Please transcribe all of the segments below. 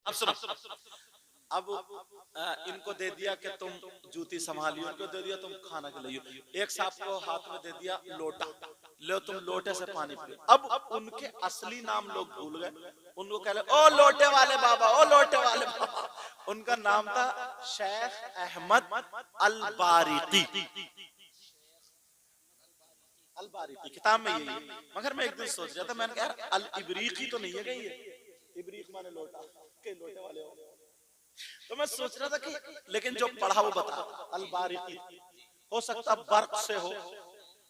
अब सुनो, अब इनको दे दिया कि तुम जूती संभालियो, इनको दे दिया तुम खाना खिलाइयो। एक साहब को हाथ में दे दिया लोटा, लो तुम लोटे से पानी पियो। अब उनके असली नाम लोग भूल गए, उनको कह ले ओ लोटे वाले बाबा, ओ लोटे वाले बाबा। उनका नाम था शेख अहमद अल बारिकी। अल बारिकी किताब में यही है, मगर मैं एक दिन सोच रहा था, मैंने कहा यार अल इबरीकी तो नहीं है कहीं ये, इबरीक माने लोटा के लोटे वाले हो। तो मैं सोच रहा था कि लेकिन जो पढ़ा वो बता, अल बारिकी हो सकता बर्क से हो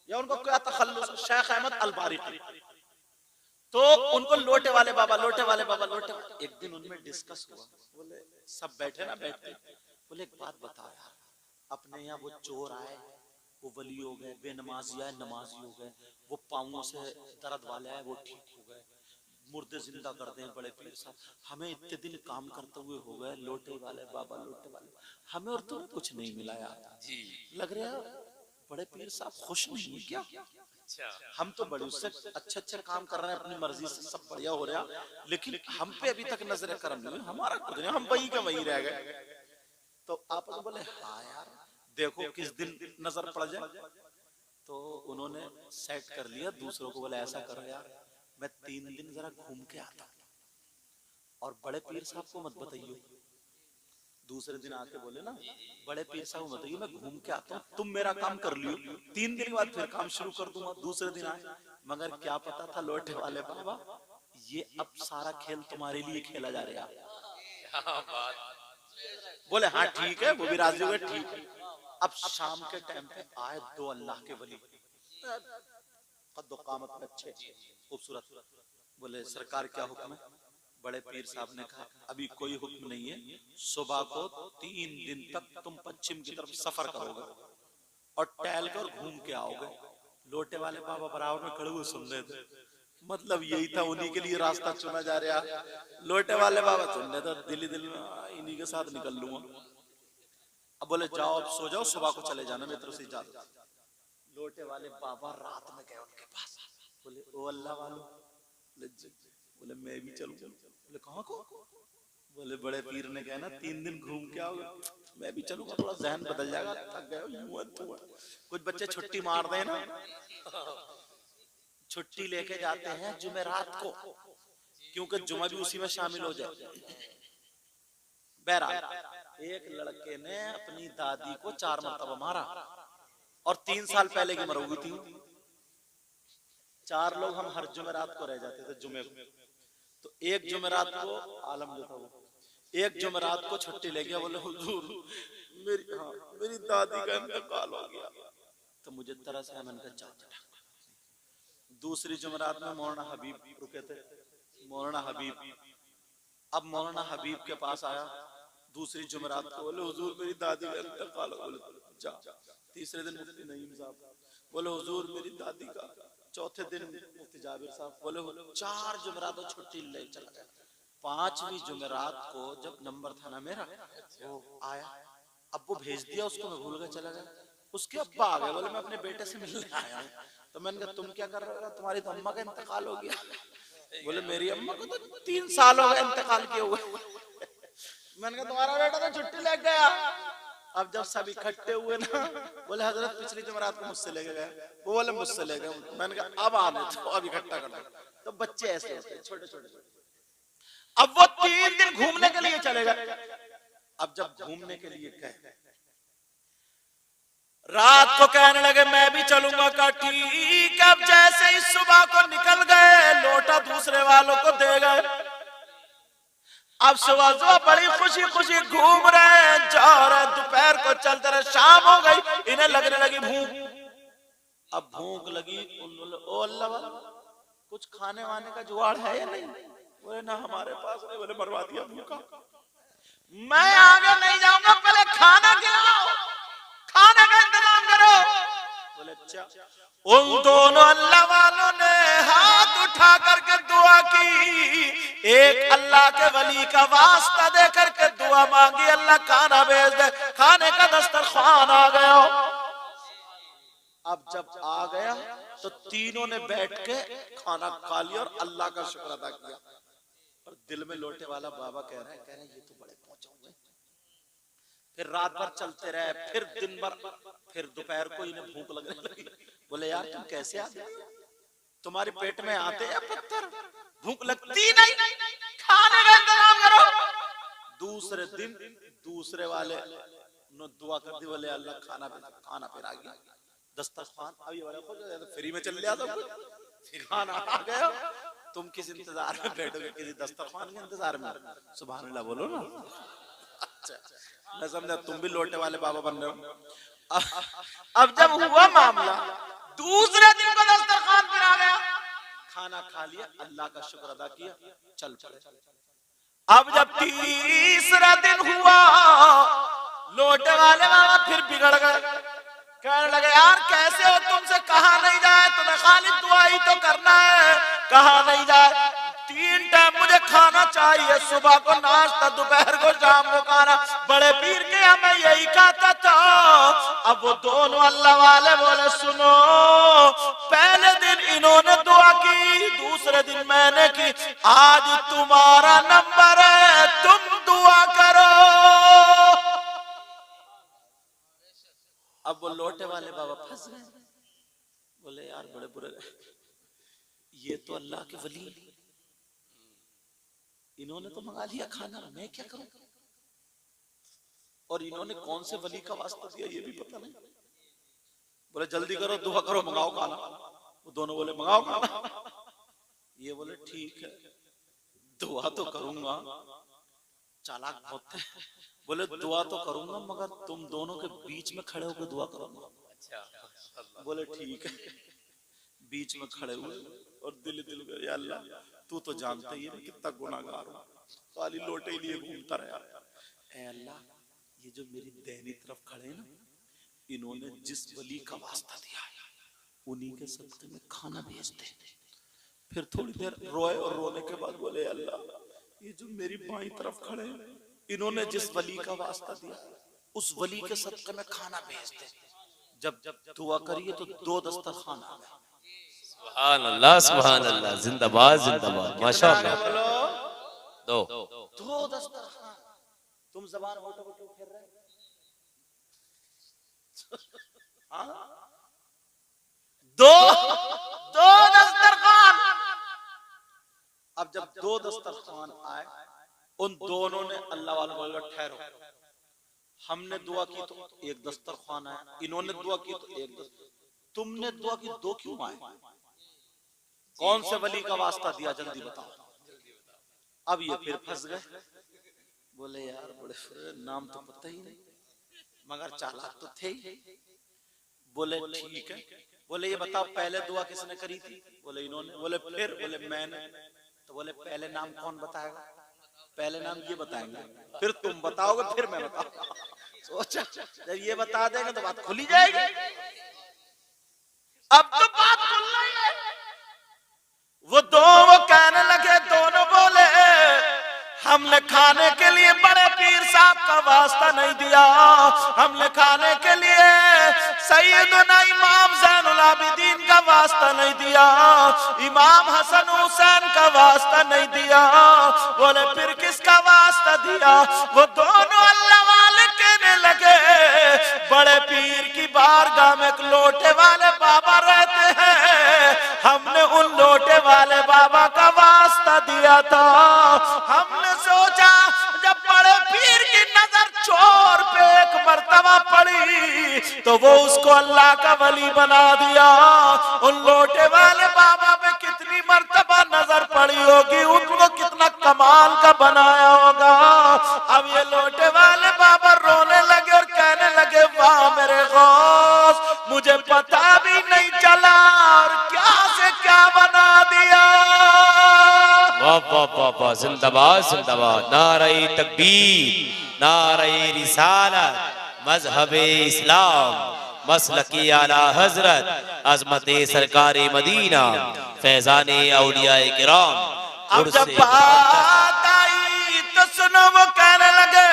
या उनको क्या तखल्लुस, शेख अहमद अल बारिकी। तो उनको लोटे वाले बाबा, लोटे वाले बाबा, लोटे वाले। एक दिन उनमें डिस्कस हुआ, बोले सब बैठे ना, बैठे बोले एक बात बताओ यार, अपने यहाँ वो चोर आए, वो वली हो गए, बेनमाजी आए नमाजी हो गए, वो पाँवों से दर्द वाले आए वो ठीक हो गए, मुर्दे जिंदा कर दें बड़े पीर साहब, हमें इतने दिन काम करते हुए हो गए, लोटे वाले बाबा, लोटे वाले, हमें और तुम्हें कुछ नहीं मिला यार जी। लग रहा है बड़े पीर साहब खुश नहीं है क्या? हम तो बड़े उससे अच्छे अच्छे काम कर रहे हैं, अपनी मर्जी से सब बढ़िया हो रहा, लेकिन हम पे अभी तक नजर करम नहीं, हमारा कुछ नहीं, हम वही का वही रह गए। तो आप बोले हाँ यार देखो किस दिन नजर पड़ जाए। तो उन्होंने सेट कर लिया, दूसरों को बोले ऐसा करो यार, मैं 3 दिन जरा घूम के आता हूं और बड़े पीर साहब को मत बताइए। दूसरे दिन आके बोले ना बड़े पीर साहब को बताइए मैं घूम के आता हूँ, तुम मेरा काम कर लियो, 3 दिन बाद फिर काम शुरू कर दूंगा। दूसरे दिन आए, मगर क्या पता था लोटे वाले बाबा ये अब सारा खेल तुम्हारे लिए खेला जा रहा है। बोले हाँ ठीक है, वो भी राजी हुए, ठीक है। अब शाम के टाइम पे आए 2 अल्लाह के वली, कामत में अच्छे खूबसूरत। बोले सरकार क्या हुक्म है? बड़े पीर साहब ने कहा अभी कोई हुक्म नहीं है, सुबह को 3 दिन तक तुम पश्चिम की तरफ सफर करोगे और टहल कर घूम के आओगे। लोटे वाले बाबा बराबर में खड़े हुए सुन रहे थे, मतलब यही था, उन्हीं के लिए रास्ता चुना जा रहा। लोटे वाले बाबा सुन रहे थे, दिल ही दिल में इन्हीं के साथ निकल लूंगा। अब बोले जाओ अब सो जाओ, सुबह को चले जाना, मेरी तरफ से इजाजत। लोटे वाले बाबा रात में गए उनके पास, बोले ओ अल्लाह वालों, बोले मैं भी चलूं। बोले कहाँ को? बोले बड़े पीर ने कहा ना 3 दिन घूम के आओगे, मैं भी चलूंगा, थोड़ा जहन बदल जाएगा, थक गए हो। कुछ बच्चे छुट्टी मार दें ना, छुट्टी लेके जाते हैं जुमेरात को, क्योंकि जुमा भी उसी में शामिल हो जाए। बहरहाल एक लड़के ने अपनी दादी को 4 मरतबा मारा और 3 साल पहले की मर हुई थी। 4 लोग हम हर जुमेरात को रह जाते थे जुमे को, तो एक जुमेरात को आलम जो था वो एक जुमेरात को छुट्टी ले गया, बोले हुजूर मेरी दादी का इंतकाल हो गया। तो मुझे तरस है, मैंने कहा जा। दूसरी जुमेरात में मौलाना हबीब रुके थे, मौलाना हबीब, अब मौलाना हबीब के पास आया दूसरी जुमेरात को, बोले हुजूर मेरी दादी का इंतकाल हो गया, जा। तीसरे दिन मुफ्ती नईम साहब, बोले हुजूर मेरी दादी का। चौथे दिन मुफ्ती जाबिर साहब, बोले 4 जुमेरात छुट्टी ले चला गया। 5वीं जुमेरात को जब नंबर था ना मेरा, वो आया, अब वो भेज दिया उसको, मैं भूल गया चला गया। उसके अब्बा आ गए, बोले मैं अपने बेटे से मिलने आया हूँ। तो मैंने कहा तुम क्या कर रहे हो? तुम्हारी तो अम्मा का इंतकाल हो गया। बोले मेरी अम्मा को तो 3 साल हो गए इंतकाल किए हुए। मैंने कहा तुम्हारा बेटा तो छुट्टी ले गया। अब जब सब इकट्ठे हुए ना, बोले हजरत पिछली जुमेरात को मुझसे लेके गए, वो बोले मुझसे ले गए। मैंने कहा अब आने दो, अब इकट्ठा कर दो। तो बच्चे ऐसे होते हैं छोटे छोटे। अब वो 3 दिन घूमने के लिए चले गए। अब जब घूमने के लिए गए, रात को कहने लगे मैं भी चलूंगा का, ठीक। अब जैसे ही सुबह को निकल गए, लोटा दूसरे वालों को दे गए। अब सुबह बड़ी खुशी खुशी घूम रहे हैं, जा रहे, दोपहर को चलते रहे, शाम हो गई, इन्हें लगने लगी भूख। अब भूख लगी, ओ अल्लाह कुछ खाने वाने का जुगाड़ है या नहीं? बोले ना हमारे पास नहीं। बोले मरवा दिया भूखा, मैं आगे नहीं जाऊंगा, पहले खाना खिलाओ, खाने का इंतजाम करो। बोले अच्छा। उन दोनों अल्लाह वालों ने हाथ उठा करके दुआ की, एक अल्लाह के वली का वास्ता दे करके दुआ मांगी, अल्लाह खाना भेज दे। खाने का दस्तरखान आ गया। अब जब आ गया तो तीनों ने बैठ के खाना खा लिया और अल्लाह का शुक्र अदा किया। और दिल में लोटे वाला बाबा कह रहा है ये तो बड़े पहुंचे हुए। फिर रात भर चलते रहे, फिर दिन भर, फिर दोपहर को इन्हें भूख लगने लगी। बोले यार तुम कैसे आते हो, तुम्हारे पेट में आते हैं पत्थर, भूख लगती नहीं, खाने का इंतजाम करो। दूसरे दिन दूसरे वाले ने दुआ कर दी, बोले अल्लाह खाना फिर आ गया, दस्तरखान अभी बड़ा खुश हो, फ्री में चल लिया सब कुछ, खाना आ गया, तुम किस इंतजार में बैठोगे, किसी दस्तरखान के इंतजार में। सुभान अल्लाह बोलो ना। अच्छा मैं समझा तुम भी लोटे वाले बाबा बन रहे हो। अब जब हुआ मामला, दूसरे दिन को दस्तरखान पर आ गया, खाना खा लिया, अल्लाह का शुक्र अदा किया, चल पड़े। अब जब तीसरा दिन हुआ, लोटे वाले बाबा फिर बिगड़ गए, कहने लगे यार कैसे हो, तुमसे कहा नहीं जाए, तुम्हें खाली दुआ ही तो करना है, कहा नहीं जाए, 3 टाइम मुझे खाना चाहिए, सुबह को नाश्ता, दोपहर को, शाम को खाना, बड़े पीर के हमें यही कहता था। अब वो दोनों अल्लाह वाले बोले सुनो, पहले दिन इन्होंने दुआ की, दूसरे दिन मैंने की, आज तुम्हारा नंबर है, तुम दुआ करो। अब वो लोटे वाले बाबा फंस गए, बोले यार बड़े बुरे, ये तो अल्लाह के वली, इन्होंने तो मंगा लिया खाना, मैं क्या करूं, और इन्होंने कौन से वली का वास्ता दिया ये भी पता नहीं। बोले जल्दी करो, दुआ करो, मंगाओ खाना। वो दोनों बोले मंगाओ खाना। ये बोले ठीक है दुआ तो करूंगा, चालाक बहुत है, बोले दुआ तो करूंगा मगर तुम दोनों के बीच में खड़े होकर दुआ करूंगा। अच्छा बोले ठीक है, बीच में खड़े हुए और दिल गए, या अल्लाह तू तो जानता ही है कितना गुनाहगार हूं, खाली लोटे ही लिए घूमता रहा, ऐ अल्लाह ये जो मेरी दाहिनी तरफ खड़े हैं ना, इन्होंने जिस वली का वास्ता दिया उन्हीं के सदके में खाना भेज दे। फिर थोड़ी देर रोए और रोने के बाद बोले अल्लाह ये जो मेरी बाईं तरफ खड़े हैं, इन्होंने जिस वली का वास्ता दिया उस वली के सदके में खाना भेज दे। जब दुआ करिए तो 2 दस्तरखान आ गए। सुभान अल्लाह, जिंदाबाद जिंदाबाद, माशाअल्लाह। दो दस्तरखान, तुम जबान होटो होटो फिर रहे दो दस्तरखान। अब जब 2 दस्तरखान आए, उन दोनों ने अल्लाह वालों को ठहरो, हमने दुआ की तो 1 दस्तरखान आया, इन्होंने दुआ की तो 1 दस्तरखान, तुमने दुआ की 2 क्यों आए, कौन से वली का वास्ता दिया जल्दी बताओ। अब ये फिर फंस गए, बोले यार बड़े नाम तो पता ही नहीं मगर चालाक तो थे ही। बोले ठीक है, बोले ये बताओ पहले दुआ किसने करी थी, बोले इन्होंने, बोले फिर, बोले मैंने, तो बोले पहले नाम कौन बताएगा, पहले नाम ये बताएंगे, फिर तुम बताओगे, फिर मैं बताऊंगा। सोचा जब ये बता देंगे तो बात खुली जाएगी। अब तो बात खुल रही है, वो कहने लगे, दोनों बोले हमने खाने के लिए बड़े पीर साहब का वास्ता नहीं दिया, हमने खाने के लिए सैयदना इमाम ज़ैनुल आबिदीन का वास्ता नहीं दिया, इमाम हसन हुसैन का वास्ता नहीं दिया। बोले फिर किसका वास्ता दिया, वो दोनों अल्लाह वाले कहने लगे बड़े पीर की बारगाह में एक लोटे वाले बाबा रहते हैं, हमने उन लोटे वाले बाबा का वास्ता दिया था। हमने सोचा जब बड़े पीर की नजर चोर पे एक मर्तबा पड़ी तो वो उसको अल्लाह का वली बना दिया। उन लोटे वाले बाबा पे कितनी मर्तबा नजर पड़ी होगी, उनको कितना कमाल का बनाया होगा। अब ये लोटे वाले बाबा रोने लगे और कहने लगे वाह मेरे गौस, मुझे पता भी नहीं चला और क्या से क्या बना दिया। वाह वाह वाह वाह, जिंदाबाद जिंदाबाद, नारे तकबीर, नारे रिसालत, मजहबे इस्लाम, मसलकी आला हजरत, अजमते सरकारे मदीना, फैजाने औलियाए किराम। अब जब बात आई तो सुनो, वो कहने लगे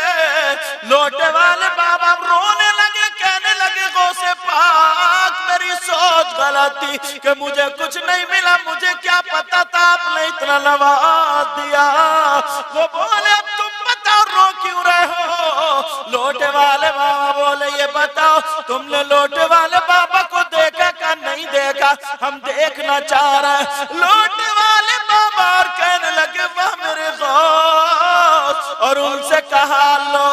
लोटे वाले बाबा रोने लगे, कहने लगे गौसे पाक मेरी सोच गलत थी कि मुझे कुछ नहीं मिला, मुझे क्या पता था आपने इतना नवाज दिया। वो बोले अब तुम बताओ रो क्यों रहे हो? लोटे वाले बाबा बोले ये बताओ तुमने लोटे वाले बाबा को देखा क्या नहीं देखा? हम देखना चाह रहे हैं। लोटे वाले बाबा और कहने लगे वाह मेरे गौस, और उनसे कहा लो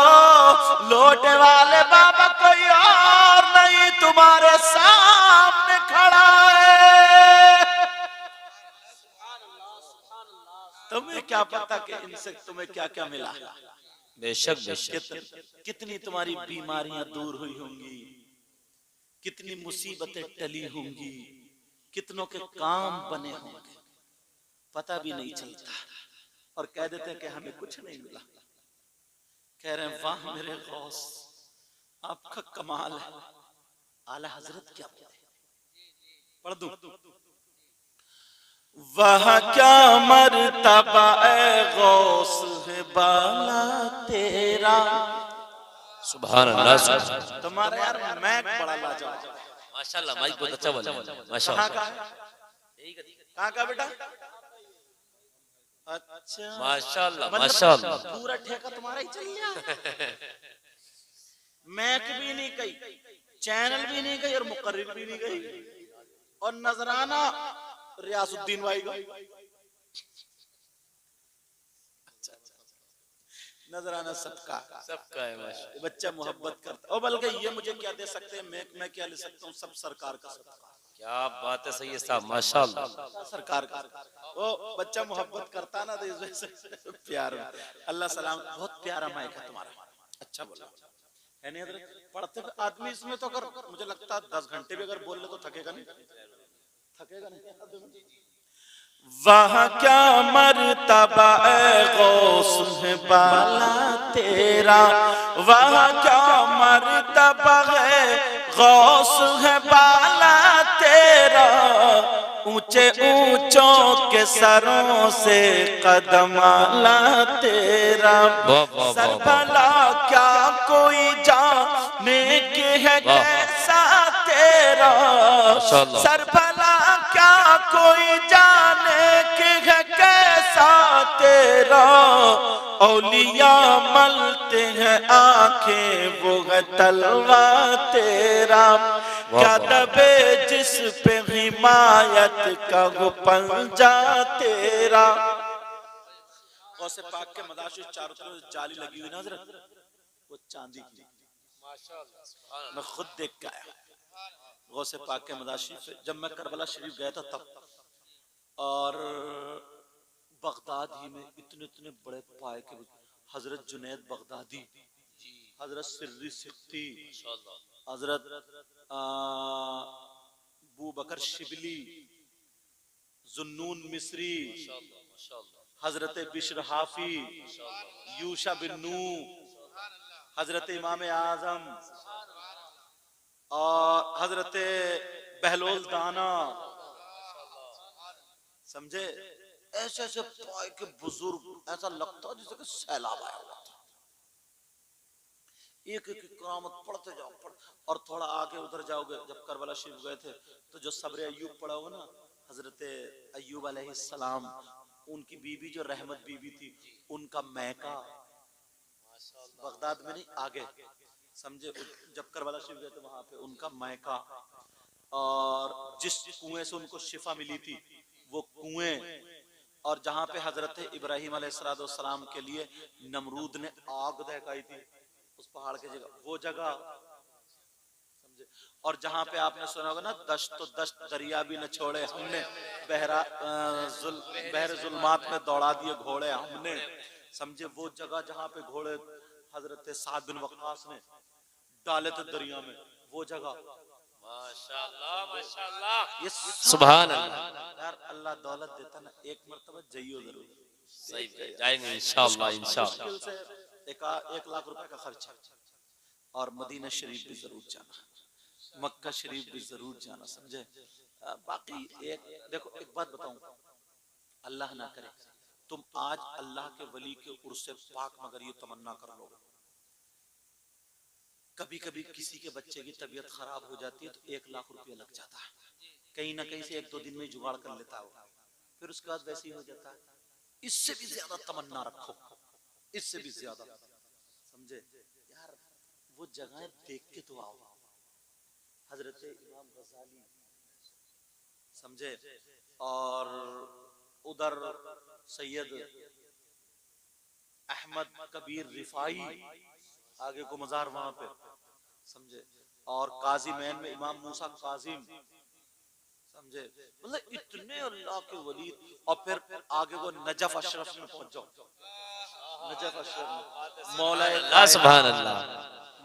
लोटे वाले बाबा कोई और नहीं तुम्हारे सामने खड़ा है। तुम्हें क्या पता कि इनसे तुम्हें क्या क्या मिला। बेशक बेशक। कितनी तुम्हारी बीमारियां दूर हुई होंगी, कितनी मुसीबतें टली होंगी, कितनों के काम बने होंगे, पता भी नहीं चलता। और कह देते हैं कि हमें कुछ नहीं मिला। कह रहे हैं वाह मेरे गौस, आपका कमाल है। आला हजरत क्या बोले, पढ़ दूं? वह क्या मर्तबा ए गौस है बाला तेरा। सुभान अल्लाह, सुभान अल्लाह। तुम्हारा यार मैं बड़ा लाजवाब, माशाल्लाह, माइक बहुत अच्छा बोला माशाल्लाह। कहाँ का बेटा? अच्छा माशाल्लाह मतलब माशाल्लाह। पूरा ठेका तुम्हारा ही चाहिए। मैक भी नहीं गई, चैनल भी नहीं गई और मुकर्रिर भी नहीं गई, और नजराना रियासुद्दीन भाई का। नजराना सबका है माशाल्लाह। बच्चा मोहब्बत करता। और बल्कि ये मुझे क्या दे सकते हैं, मैं क्या ले सकता हूँ? सब सरकार का सदका। क्या बात है, सही है साहब माशाल्लाह। सरकार का वो बच्चा मोहब्बत करता ना तो इस वजह से प्यार। अल्लाह सलाम, बहुत प्यारा माइक है तुम्हारा, अच्छा बोला है नहीं हजरत? पढ़ते आदमी इसमें तो अगर मुझे लगता है 10 घंटे भी अगर बोल ले तो थकेगा नहीं, थकेगा नहीं। वहाँ क्या मर्तबा ए गौस है बाला तेरा, वहाँ क्या मर्तबा है गौस है बाला तेरा। ऊंचे ऊंचों के सरों से कदम आला तेरा। सर भला क्या कोई जाने के है कैसा तेरा, सर भला क्या कोई जाने के है कैसा तेरा। औलिया मलते हैं आंखें वो है तलवा तेरा। क्या दबे जिस पे हिमायत का वो पंजा तेरा। गौसे पाक के मदाशिर चारों तरफ जाली लगी हुई ना हजरत, वो चांदी की, माशाअल्लाह। मैं खुद देख के आया गौसे पाक के मदाशिर से, जब मैं करबला शरीफ गया था तब। और बगदाद ही में इतने इतने बड़े पाए के हजरत जुनैद बगदादी, हजरत सिर्री सिक्ती, हजरत अबू बकर शिबली, जुन्नून मिस्री, हजरत बिश्र हाफी, यूशा बिन नू, हजरत इमाम आजम और हजरत बहलोल दाना, समझे? ऐसे ऐसे पाए के बुजुर्ग, ऐसा लगता जैसे कि सैलाब आया हुआ था। एक एक करामत पढ़ते जाओ और थोड़ा आगे उधर जाओगे, जब करबला शरीफ गए थे तो जो सब्र अय्यूब पढ़ा होगा ना, हजरत अय्यूब अलैहिस्सलाम, उनकी बीवी जो रहमत बीवी थी, उनका मैका बगदाद में नहीं आगे, समझे? जब करबला शरीफ गए थे वहां पे उनका मैका, और जिस कुएं से उनको शिफा मिली थी वो कुएं, और जहां पे हजरत इब्राहिम अलैहिस्सलाम के लिए नमरूद ने आग दहकाई थी उस पहाड़ की जगह, वो जगह, समझे? और जहां पे आपने सुना होगा ना, दश्त तो दश्त दरिया भी न छोड़े हमने, बहर जुल्मात में दौड़ा दिए घोड़े हमने, समझे? वो जगह जहां पे घोड़े हजरत साद बिन वक्कास ने डाले थे दरिया में, वो जगह। माशाल्लाह माशाल्लाह, ये सुभान अल्लाह। यार अल्लाह दौलत देता ना, एक मर्तबा जाइयो जरूर, सही जाएंगे इंशाअल्लाह इंशाअल्लाह। मुश्किल से 1 लाख रुपए का खर्च है, और मदीना शरीफ भी जरूर जाना, मक्का शरीफ भी जरूर जाना, समझे? बाकी एक देखो, एक बात बताऊं, अल्लाह ना करे तुम आज अल्लाह के वली के उर्स पाक मगर ये तमन्ना कर लो कभी कभी किसी के बच्चे की तबीयत खराब हो जाती है तो 1 लाख रुपया लग जाता है, कहीं ना कहीं से 1-2 दिन में जुगाड़ कर लेता है, फिर उसके बाद वैसे ही हो जाता है। इससे भी ज्यादा तमन्ना रखो, इससे भी ज्यादा, समझे यार, वो जगह देख के तो आओ। हजरत इमाम गजाली, समझे, और उधर सैयद अहमद कबीर रिफाई, आगे को मजार वहां पे, समझे, और काजी मैन में इमाम मूसा काजिम, समझे, मतलब इतने अल्लाह के वली। और फिर आगे वो नजफ अशरफ में पहुंच जाओ, नजफ अशरफ में मौलाए सुभान अल्लाह,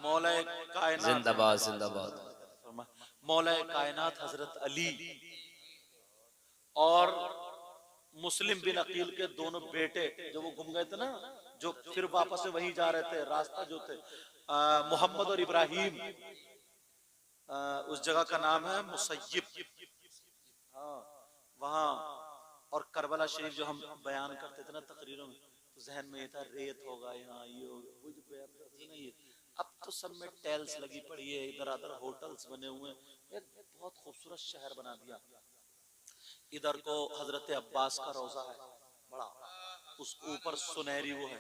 मौलाए कायनात, जिंदाबाद जिंदाबाद, मौलाए कायनात हजरत अली और मुस्लिम बिन अकील के दोनों बेटे जो वो गुम गए थे ना, जो फिर वापस से वहीं जा रहे थे, रास्ता जो थे मोहम्मद और इब्राहिम, उस जगह का नाम है मुसय्यिब, हाँ वहाँ। और करबला शरीफ जो हम बयान करते थे ना तकरीरों में, तो जहन में ये था रेत होगा यहाँ, ये होगा, वो जो बयान करते थे ना ये, अब तो सब में टेल्स लगी पड़ी है, इधर उधर होटल्स बने हुए, एक बहुत खूबसूरत शहर बना दिया। इधर को हजरत अब्बास का रोजा है बड़ा, उस ऊपर सुनहरी वो है।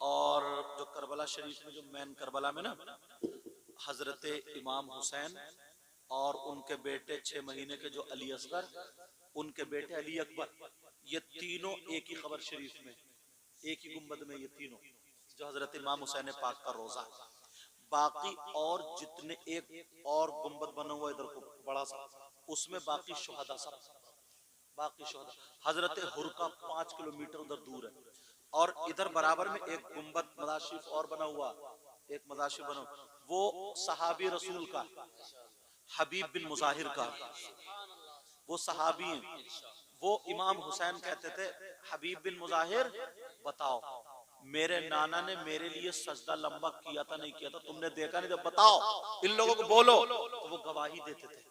और जो करबला शरीफ में जो मैन करबला में ना, हजरत इमाम हुसैन और उनके बेटे 6 महीने के जो अली असगर, उनके बेटे अली अकबर, ये तीनों एक ही कब्र शरीफ में, एक ही गुंबद में, ये तीनों जो हजरत इमाम हुसैन पाक का रोजा है। बाकी और जितने एक और गुंबद बना हुआ इधर को बड़ा सा, उसमें बाकी शुहदा सब, बाकी शुहदा। हजरत हुरका 5 किलोमीटर उधर दूर है, और इधर बराबर में एक गुंबद मदाशिफ और बना हुआ, एक मदाशिफ बना, वो सहाबी रसूल का हबीब बिन मुजाहिर का, वो सहाबी हैं। वो इमाम हुसैन कहते थे, हबीब बिन मुजाहिर बताओ मेरे नाना ने मेरे लिए सजदा लंबा किया था नहीं किया था, तुमने देखा नहीं, तो बताओ इन लोगों को बोलो, तो वो गवाही देते थे,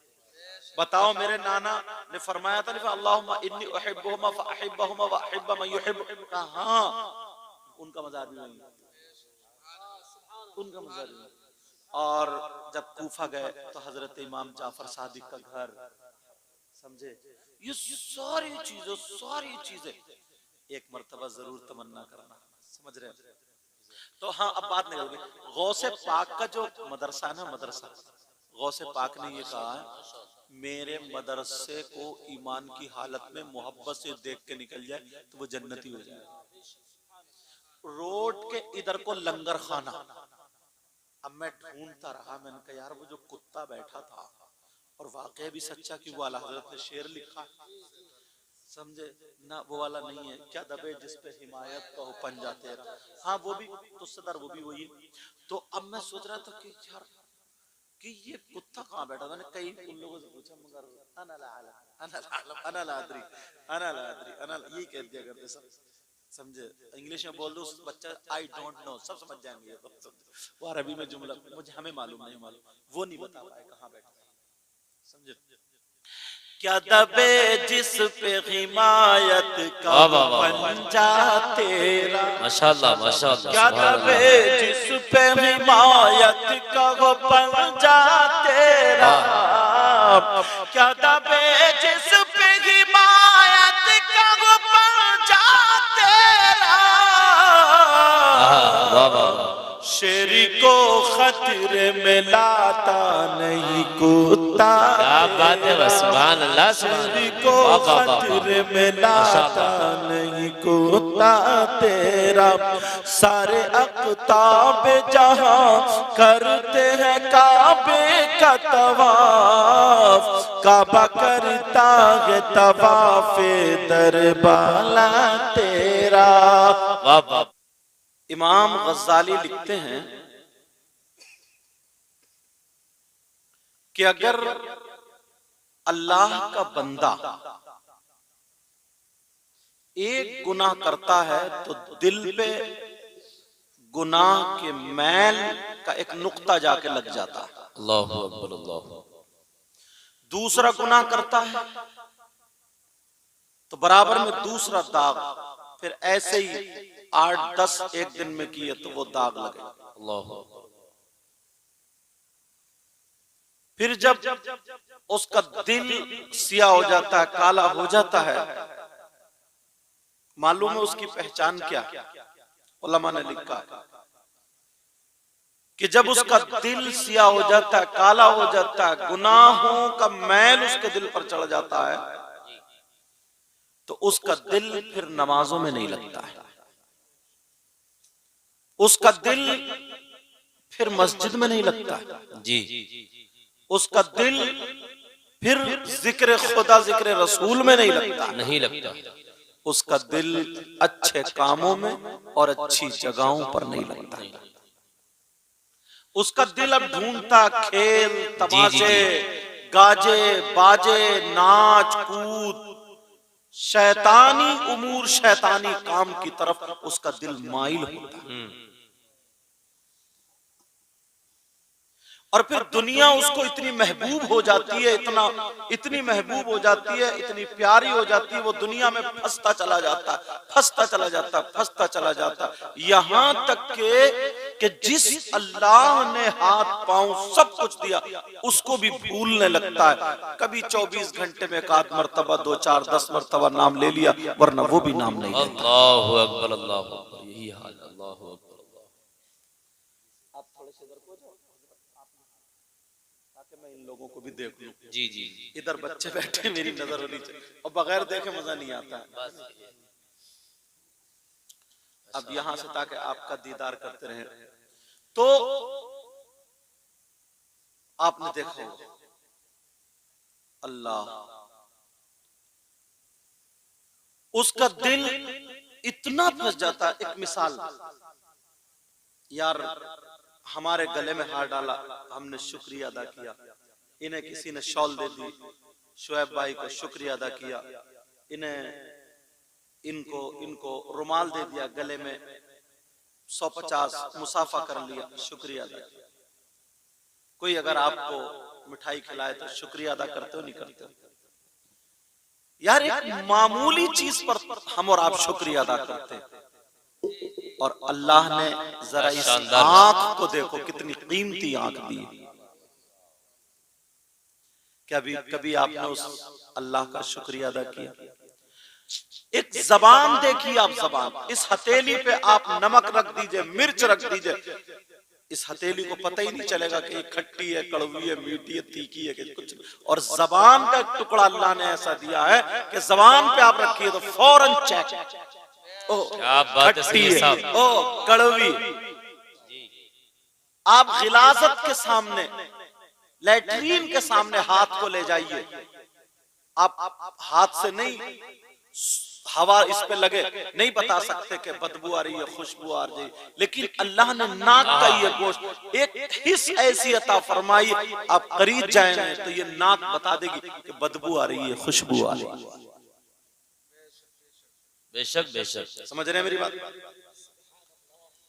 बताओ मेरे नाना ने फरमाया था अल्लाहुम्मा इन्नी उहिब्बुहुमा फअहिब्बहुमा व अहिब्ब मन युहिब्ब, हाँ उनका मज़ार भी वही, उनका मज़ार भी। और जब कूफा गए तो हजरत इमाम जाफर सादिक का घर, समझे, ये सारी चीजें एक मर्तबा जरूर तमन्ना करना, समझ रहे हैं। तो हाँ, अब बात निकल गई। गौसे पाक का जो मदरसा है ना, मदरसा गौसे पाक ने ये कहा है, मेरे मदरसे को ईमान की हालत में मोहब्बत से देख के निकल जाए तो वो जन्नती हो जाए। रोड के इधर को लंगर खाना, अब मैं ढूंढता रहा, मैंने कहा यार वो जो कुत्ता बैठा था, और वाकई भी सच्चा कि वो आला हजरत ने शेर लिखा, समझे ना, वो वाला नहीं है, क्या दबे जिस पे हिमायत का हो पंजा तेरा, हाँ वो भी तो सदर, वो भी वही। तो अब मैं सोच रहा था कि यार कि ये कुत्ता कहाँ बैठा, मैंने कई उन लोगों से पूछा, मगर यही कह दिया करते सब, समझे, इंग्लिश में बोल दो बच्चा आई डोंट नो, सब समझ जाएंगे, वो अरबी में जुमला मुझे हमें मालूम नहीं, मालूम वो नहीं बता पाए कहाँ बैठा, समझे। क्या दबे जिस पे हिमायत का पंजा तेरा, माशाल्लाह माशाल्लाह, क्या दबे जिस पे हिमायत का वो पंजा तेरा, क्या दबे जिस पे हिमायत का वो पंजा तेरा, शेरी को खतरे में लाता नहीं कुत्ता, क्या बात है, सुभान अल्लाह, शेरी को खतरे में लाता नहीं कुत्ता तेरा, सारे अक़ताब जहां करते हैं काबे का तवाफ, काबा करता है तवाफ़े दरबाला तेरा। वाह वाह। इमाम गज़ाली लिखते हैं कि अगर अल्लाह का बंदा एक गुनाह करता है तो दिल पे गुनाह के मैल का एक नुक्ता जाके लग जाता है, अल्लाहु अकबर, अल्लाह। दूसरा गुनाह करता है तो बराबर में दूसरा दाग, फिर ऐसे ही 8-10 एक दिन में किए तो वो दाग लगे। अल्लाहु अकबर। फिर जब उसका दिल सिया हो जाता है, काला हो जाता है, मालूम है उसकी पहचान क्या? उलमा ने लिखा कि जब उसका दिल सिया हो जाता है, काला हो जाता है, गुनाहों का मैल उसके दिल पर चढ़ जाता है, तो उसका दिल फिर नमाजों में नहीं लगता है, उसका दिल फिर मस्जिद में नहीं लगता है जी, उसका दिल फिर जिक्र खुदा जिक्र रसूल में नहीं लगता, नहीं लगता, उसका दिल अच्छे कामों में और अच्छी जगहों पर नहीं लगता। उसका दिल अब ढूंढता खेल तमाशे, गाजे बाजे, नाच कूद, शैतानी उमूर, शैतानी काम की तरफ उसका दिल माइल होता। और फिर दुनिया उसको इतनी महबूब हो जाती है, इतनी महबूब हो जाती है, इतनी प्यारी हो जाती है, वो दुनिया में फंसता चला जाता, फंसता चला जाता, फंसता चला जाता, यहाँ तक कि जिस अल्लाह ने हाथ पांव सब कुछ दिया उसको भी भूलने लगता है। कभी 24 घंटे में एक आध मरतबा, 2 4 10 मरतबा नाम ले लिया, वरना वो भी नाम नहीं लेता। अल्लाहु अकबर, अल्लाहु अकबर, यही हाल, अल्लाहु अकबर। आप थोड़े से इधर को जाओ ताकि मैं इन लोगों को भी देख लूं। जी जी, इधर बच्चे बैठे, मेरी नजर होनी चाहिए, और बगैर देखे मजा नहीं आता। अब यहां से ताकि आपका दीदार करते रहे, तो आपने देखा अल्लाह, उसका दिल इतना फंस जाता। एक मिसाल, यार हमारे गले में हार डाला, हमने शुक्रिया अदा किया, इन्हें किसी ने शॉल दे दी, शुएब भाई को शुक्रिया अदा किया, इनको रुमाल दे दिया, गले में 150 मुसाफा कर लिया, शुक्रिया अदा किया। कोई अगर आपको मिठाई खिलाए तो शुक्रिया अदा करते हो नहीं करते हो? यार एक मामूली चीज पर हम और आप शुक्रिया अदा करते हैं, और अल्लाह ने जरा इस आंख को देखो, कितनी कीमती आंख दी। कभी आपने उस अल्लाह का शुक्रिया अदा किया? एक जबान देखिए आप, जबान, इस हथेली पे आप नमक रख दीजिए, मिर्च रख दीजिए, इस हथेली को पता ही नहीं चलेगा कि ये खट्टी है, कड़वी है, मीठी है, तीखी है, कि कुछ। और जबान का एक टुकड़ा अल्लाह ने ऐसा दिया है कि जबान पे आप रखिए तो फौरन चेक, ओ खट्टी है, ओ कड़वी। आप गिलाजत के सामने, लैट्रीन के सामने हाथ को ले जाइए, आप हाथ से नहीं, हवा इस पे लगे, नहीं बता सकते कि बदबू आ रही है, खुशबू आ रही है, लेकिन अल्लाह ने नाक का ये गोश्त एक हिस्स ऐसी अता फरमाई, आप करीब जाएंगे तो ये नाक बता देगी कि बदबू आ रही है, खुशबू आ रही है। बेशक बेशक, समझ रहे हैं मेरी बात?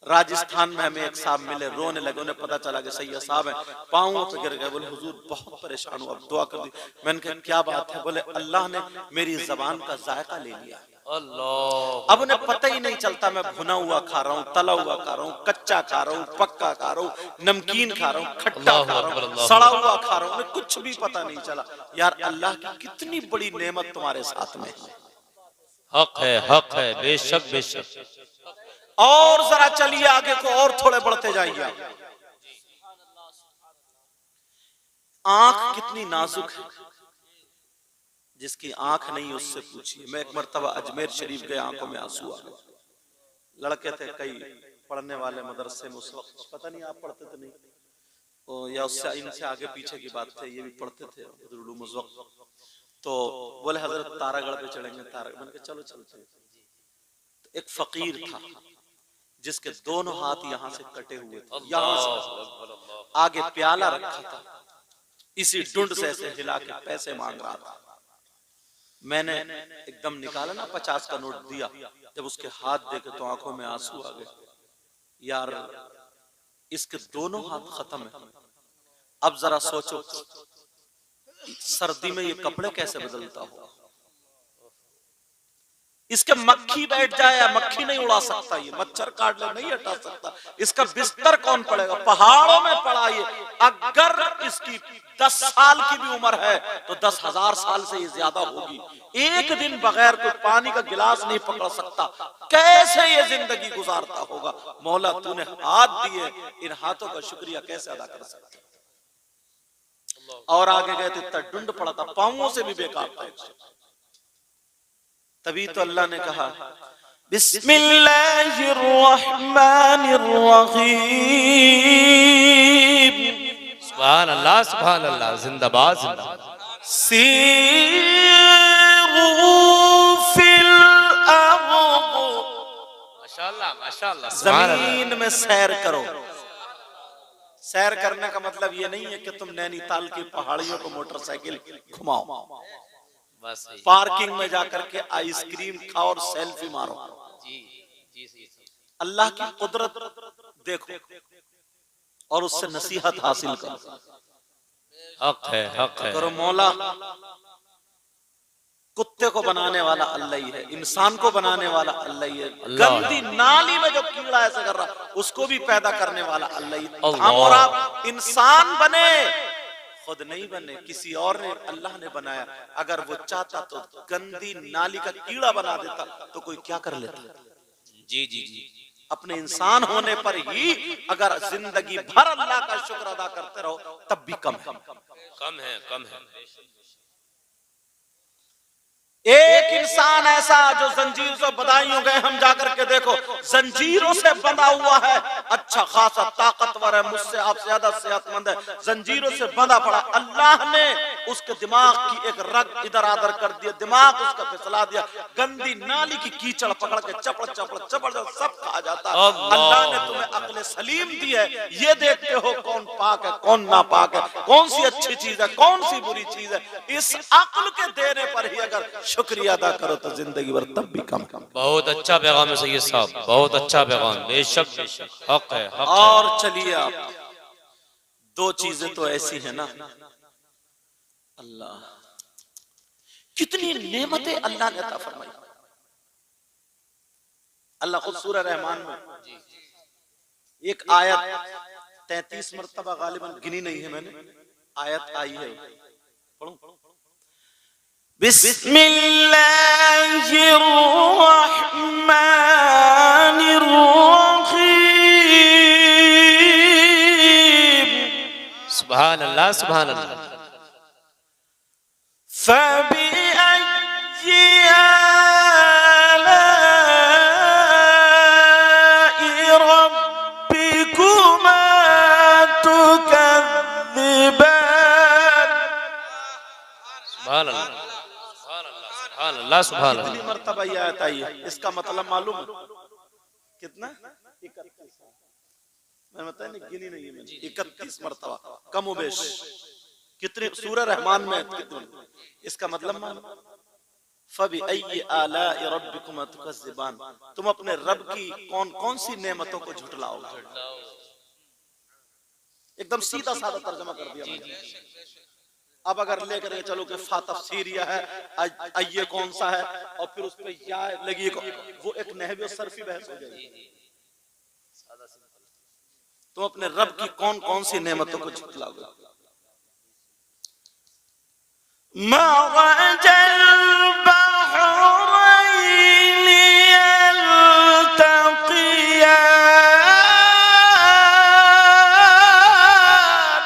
राजस्थान में हमें एक साहब मिले, रोने लगे, उन्हें पता चला कि सैयद साहब है, पांवों पे गिर गए, बोले हुजूर बहुत परेशान हूं, अब दुआ कर दी। मैंने कहा क्या बात है? बोले अल्लाह ने मेरी जबान का जायका ले लिया। अल्लाह, अब उन्हें पता ही नहीं चलता मैं भुना हुआ खा रहा हूँ, तला हुआ खा रहा हूँ, कच्चा खा रहा हूँ, पक्का खा रहा हूँ, नमकीन खा रहा हूँ, खट्टा खा रहा हूँ, सड़ा हुआ खा रहा हूँ, उन्हें कुछ भी पता नहीं चला। यार अल्लाह की कितनी बड़ी नेमत तुम्हारे साथ में है। हक है, हक है, बेशक बेशक। और जरा चलिए आगे को, और थोड़े बढ़ते जाइए। आंख कितनी नाजुक है, जिसकी आंख नहीं उससे पूछिए। मैं एक मर्तबा अजमेर शरीफ गए, आंखों में आंसू आ गए। लड़के थे कई पढ़ने वाले मदरसे में उस वक्त, पता नहीं आप पढ़ते थे नहीं, या उससे इनसे आगे पीछे की बात है, ये भी पढ़ते थे उस वक्त। तो बोले हजरत तारागढ़ पे चढ़ेंगे, तारागढ़। मैंने कहा चलो चलते। तो एक फकीर था जिसके दोनों हाथ यहाँ से कटे हुए थे, यहाँ से आगे प्याला रखा था, इसी डुंड से ऐसे हिला के पैसे मांग रहा था। मैंने एकदम निकाला ना 50 का नोट दिया, जब उसके हाथ देखे तो आंखों में आंसू आ गए। यार इसके दोनों हाथ खत्म है। अब जरा सोचो सर्दी में ये कपड़े कैसे बदलता हो, इसके मक्खी बैठ जाए, मक्खी नहीं उड़ा सकता, ये मच्छर काट ले नहीं हटा सकता, इसका बिस्तर कौन पड़ेगा? पहाड़ों में पड़ा ये, अगर इसकी 10 साल की भी उम्र है तो 10,000 साल से ये ज्यादा होगी। एक दिन बगैर कोई पानी का गिलास नहीं पकड़ सकता, कैसे ये जिंदगी गुजारता होगा। मौला तूने हाथ दिए, इन हाथों का शुक्रिया कैसे अदा कर सकते। और आगे गए तो इतना ढूंढ पड़ा था, पांवों से भी बेकार था। तभी तो अल्लाह ने कहा बिस्मिल्लाहिर्रहमानिर्रहीम। सुभान अल्लाह, सुभान अल्लाह, जिंदाबाद जिंदाबाद। सीरू फिल अर्द, माशाअल्लाह माशाअल्लाह। जमीन में सैर करो। सैर करने का मतलब ये नहीं है कि तुम नैनीताल की पहाड़ियों को मोटरसाइकिल घुमाओ, बस पार्किंग में जाकर के आइसक्रीम खाओ और सेल्फी मारो। जी जी जी। अल्लाह की कुदरत देखो और उससे नसीहत हासिल करो। हक है, हक है। करो मौला, कुत्ते को बनाने वाला अल्लाह ही है, इंसान को बनाने वाला अल्लाह ही है, गंदी नाली में जो कीड़ा ऐसा कर रहा उसको भी पैदा करने वाला अल्लाह ही है। हम और आप इंसान बने, खुद नहीं बने, किसी और ने, अल्लाह ने बनाया। अगर वो चाहता तो गंदी नाली का कीड़ा बना देता तो कोई क्या कर लेता। जी जी जी। अपने इंसान होने पर ही अगर जिंदगी भर अल्लाह का शुक्र अदा करते रहो तब भी कम है, कम है, कम है। एक इंसान ऐसा जो जंजीर से बधाइयों गए, हम जाकर के देखो जंजीरों से बंधा हुआ है, अच्छा खासा ताकतवर है, मुझसे आप ज्यादा सेहतमंद है, जंजीरों से बंधा पड़ा। अल्लाह ने उसके दिमाग की एक रग इधर आदर कर दिया, दिमाग उसका फिसला दिया, गंदी नाली की कीचड़ पकड़ के चपड़ चपड़ चपड़ सब खा जाता। अल्लाह ने तुम्हें अक्ल सलीम दी है, ये देखते हो कौन पाक है कौन नापाक है, कौन सी अच्छी चीज है कौन सी बुरी चीज है। इस अक्ल के देने पर ही अगर शुक्रिया अदा करो तो जिंदगी भर तब भी कम। बहुत अच्छा पैगाम है सैयद साहब, बहुत अच्छा पैगाम। बेशक बेशक, हक है, हक और है। चलिए आप, दो चीजें तो ऐसी है ना, अल्लाह कितनी नेमतें अल्लाह ने अता फरमाई। अल्लाह खुद सूरह रहमान में एक आयत 33 मरतबा गालिबन गिनी नहीं है मैंने, आयत आई है, पढ़ूं? बिस्मिल्लाहिर्रहमानिर्रहीम। सुभान अल्लाह, सुभान अल्लाह। फबिअय्यि आलाइ रब्बिकुमा तुकज़्ज़िबान। सुभान अल्लाह, सुभान अल्लाह, सुभान कितनी अल्लाह। मर्तबा ये आयत आई है, इसका मतलब मालूम है कितना? 31। मैं बताया नहीं, गिनी नहीं है मैंने, 31 मर्तबा कमोबेश। कितने सूरह रहमान में कितने, इसका मतलब मालूम? फबिअय्यि आलाइ रब्बिकुमा तुकज़्ज़िबान, तुम अपने रब की कौन कौन सी नेमतों को झुटलाओगे। एकदम सीधा साधा तर्जमा कर दिया मैंने। अब अगर लेकर के चलो कि तफसीरिया है, अय्ये कौन सा है और फिर उस पर या लगी, वो एक नहवी और सरफी बहस हो जाएगी। तुम अपने रब की कौन कौन सी नेमतों को झुटलाओगे। मरजल बहरैन यल्तक़ियान।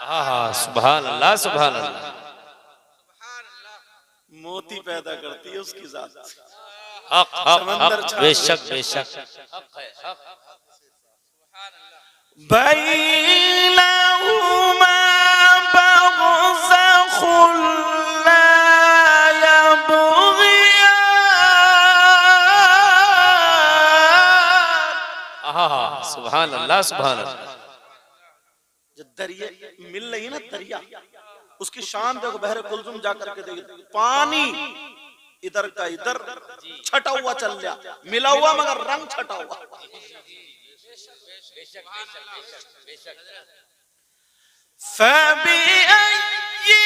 हाँ, सुभान अल्लाह, सुभान अल्लाह। मोती पैदा करती है उसकी जात। हक हक समंदर हक, छा बेशक बेशक, हक है, हक। बैनहुमा बरज़ख़ुन ला यबग़ियान। हाँ, सुभान अल्लाह, सुभान अल्लाह। जो दरिया मिल रही है ना, दरिया, उसकी शान देखो, बहरे कुलजुम जाकर के देखो, पानी इधर का इधर छटा हुआ चल गया, मिला हुआ मगर रंग छटा हुआ। फबिअय्यि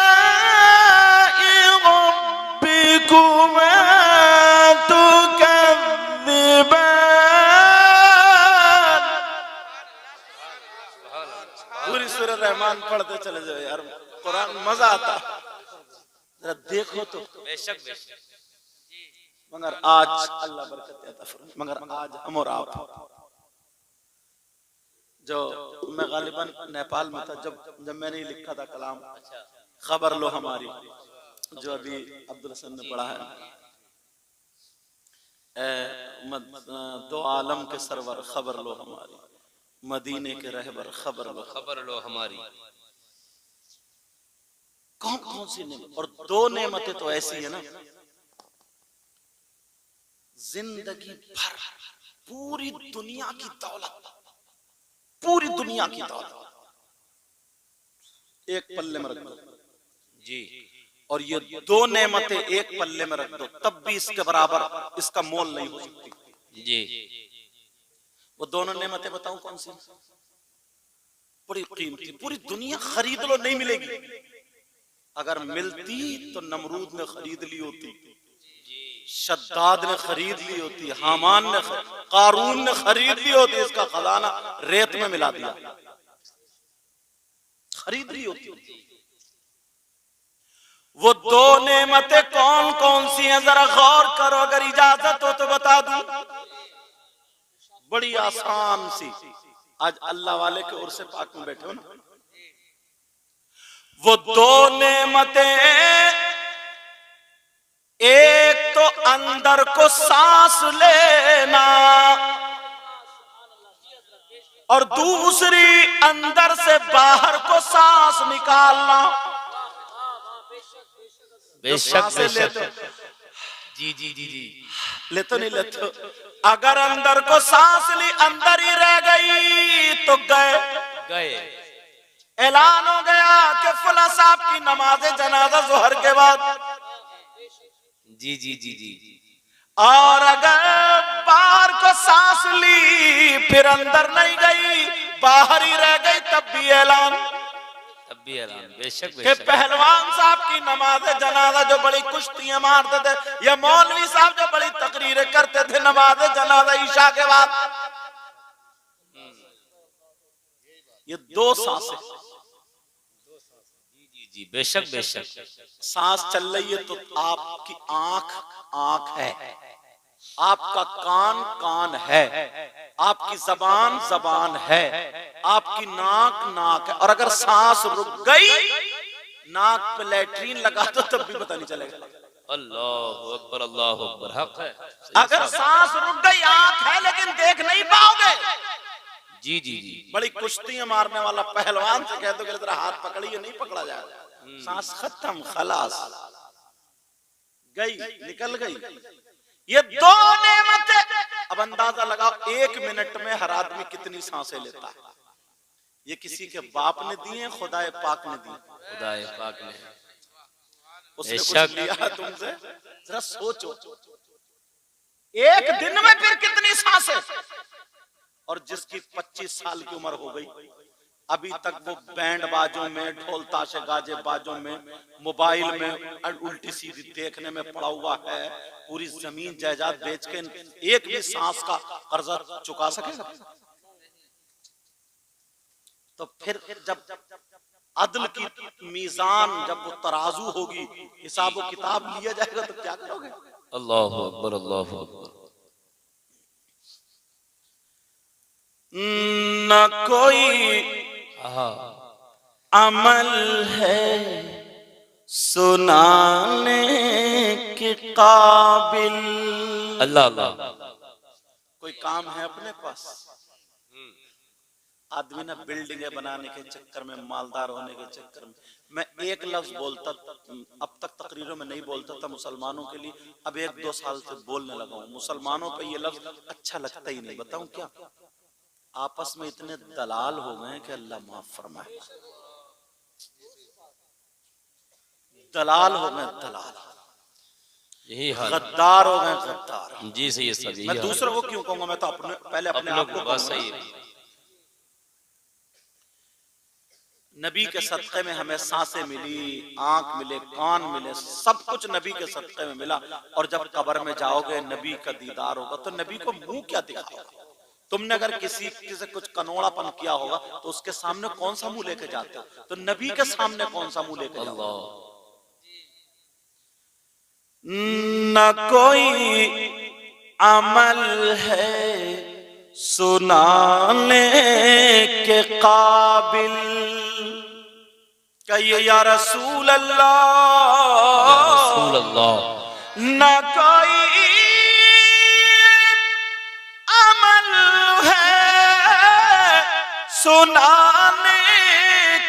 आलाइ रब्बिकुमा तुकज़्ज़िबान। रहमान पढ़ते चले जाओ यार, कुरान मजा आता, जरा देखो तो। बेशक बेशक। मगर आज अल्लाह बरकत अता फरमाए, मगर आज हम और आप, जो मैं गालिबन नेपाल में था, जब मैंने लिखा था कलाम खबर लो हमारी, जो अभी अब्दुल हसन ने पढ़ा है, दो आलम के सरवर खबर लो हमारी, मदीने के रहबर खबर लो हमारी। कौन कौन सी नेमत, और दो नेमतें तो ऐसी है ना, जिंदगी भर पूरी दुनिया की दौलत, पूरी दुनिया की दौलत एक पल्ले में रख दो जी, और ये दो नेमतें एक पल्ले में रख दो, तब भी इसके बराबर इसका मोल नहीं हो सकती जी। वो दोनों नेमतें बताऊं कौन सी? बड़ी कीमती, पूरी दुनिया खरीद लो नहीं मिलेगी, अगर मिलती तो नमरूद ने खरीद ली होती, शद्दाद ने खरीद ली होती, हामान ने, कारून ने खरीद ली होती, इसका खजाना रेत में मिला दिया, खरीद ली होती। वो दो नेमतें कौन कौन सी हैं, जरा गौर करो, अगर इजाजत हो तो बता दूं। बड़ी आसान सी, आज अल्लाह वाले के उर्से पाक में बैठे हो ना, वो दो नेमतें, एक तो अंदर को सांस लेना, और दूसरी अंदर से बाहर को सांस निकालना। बेशक बेशक। जी जी जी जी। ले तो नहीं लेते, अगर अंदर को सांस ली अंदर ही रह गई तो गए। ऐलान हो गया कि फला साहब की नमाज जनाजा जोहर के बाद। जी जी जी जी। और अगर बाहर को सांस ली फिर अंदर नहीं गई, बाहर ही रह गई, तब भी ऐलान। बेशक के पहलवान साहब की नमाज जनाजा जो बड़ी कुश्तियां मारते थे, या मौलवी साहब जो बड़ी तकरीरें करते थे नमाज जनाजा ईशा के बाद, ये दो सांसें। जी जी बेशक बेशक। सांस चल रही है तो आपकी आंख है, आपका कान है, आपकी जबान है, आपकी नाक है, और अगर सांस रुक गई, नाक पे लैट्रीन लगा दो तब भी पता नहीं चलेगा। अल्लाह अकबर अल्लाह अकबर। हक है। अगर सांस रुक गई, आंख है लेकिन देख नहीं पाओगे। जी जी जी। बड़ी कुश्तियां मारने वाला पहलवान से कह दो कि तेरा हाथ पकड़िए, नहीं पकड़ा जाएगा, सांस खत्म, खलास, गई, निकल गई। ये दो नेमतें, अब अंदाजा लगाओ 1 मिनट में हर आदमी कितनी सांसें लेता है। ये किसी के बाप ने दिए, खुदाए पाक ने दिए, खुदाए पाक ने। उसने कुछ लिया तुमसे? जरा सोचो, एक दिन में फिर कितनी सांसें। और जिसकी 25 साल की उम्र हो गई, अभी तक वो बैंड बाजों में, ढोल ताशे गाजे बाजों में, मोबाइल में उल्टी सीधी देखने में पड़ा हुआ है, पूरी जमीन जायदाद बेच के एक भी सांस का कर्जा चुका सकेगा? तो फिर जब अदल की मीजान, जब वो तराजू होगी, हिसाब व किताब लिया जाएगा, तो क्या करोगे? अल्लाह अकबर अल्लाह अकबर। न कोई अमल है सुनाने के काबिल। अल्लाह अल्लाह। कोई काम है अपने पास? आदमी ना बिल्डिंगें बनाने के चक्कर में, मालदार होने के चक्कर में, मैं एक लफ्ज बोलता, अब तक तकरीरों में नहीं बोलता था मुसलमानों के लिए, अब 1-2 साल से बोलने लगा हूं। मुसलमानों पे ये लफ्ज अच्छा लगता ही नहीं। बताऊं क्या? आपस में इतने दलाल हो गए कि अल्लाह माफ फरमाए, दलाल हो गए, दलाल, यही हाल, गद्दार हो गए, गद्दार। जी सही है सब। मैं दूसरों को क्यों कहूंगा, मैं तो पहले अपने आप को बस सही है। नबी के सदक़े में हमें सांसें मिली, आंख मिले, कान मिले, सब कुछ नबी के सदक़े में मिला। और जब कब्र में जाओगे, नबी का दीदार होगा, तो नबी को मुंह क्या दिखाओगे? तुमने अगर किसी से कुछ कनोड़ापन किया होगा तो उसके सामने कौन सा मुंह लेके जाते हो? तो नबी के सामने कौन सा मुंह लेके जाओ? न कोई अमल है सुनाने के काबिल। कहिए या रसूल अल्लाह, या रसूल अल्लाह। न कोई अमल है सुनाने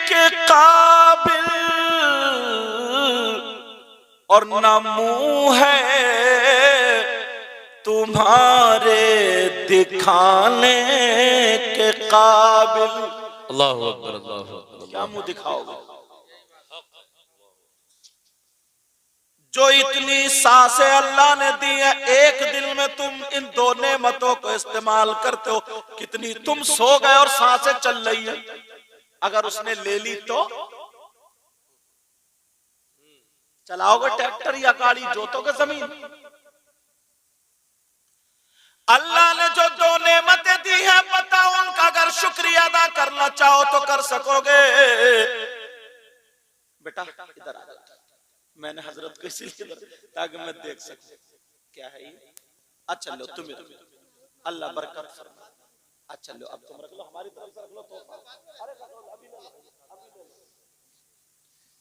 के काबिल, और न मुंह है तुम्हारे दिखाने के काबिल। अल्लाहु अकबर, अल्लाहु अकबर। क्या मुंह दिखाओगे? जो इतनी सांसें अल्लाह ने दी है, एक दिन में तुम इन दो नेमतों को इस्तेमाल करते हो। कितनी तुम सो गए और सांसें चल रही है, अगर उसने ले ली तो चलाओगे ट्रैक्टर या गाड़ी, जोतोगे जमीन? अल्लाह ने जो दो नेमतें दी हैं, पता उनका अगर शुक्रिया अदा करना चाहो तो कर सकोगे। बेटा इधर आ जा, मैंने हजरत को इसलिए ताकि मैं देख सकूं क्या है ये। अच्छा लो तुम, अल्लाह बरकत फरमाए। अच्छा लो अब तुम रख लो, हमारी तरफ से रख लो। तो अरे अभी ले लो,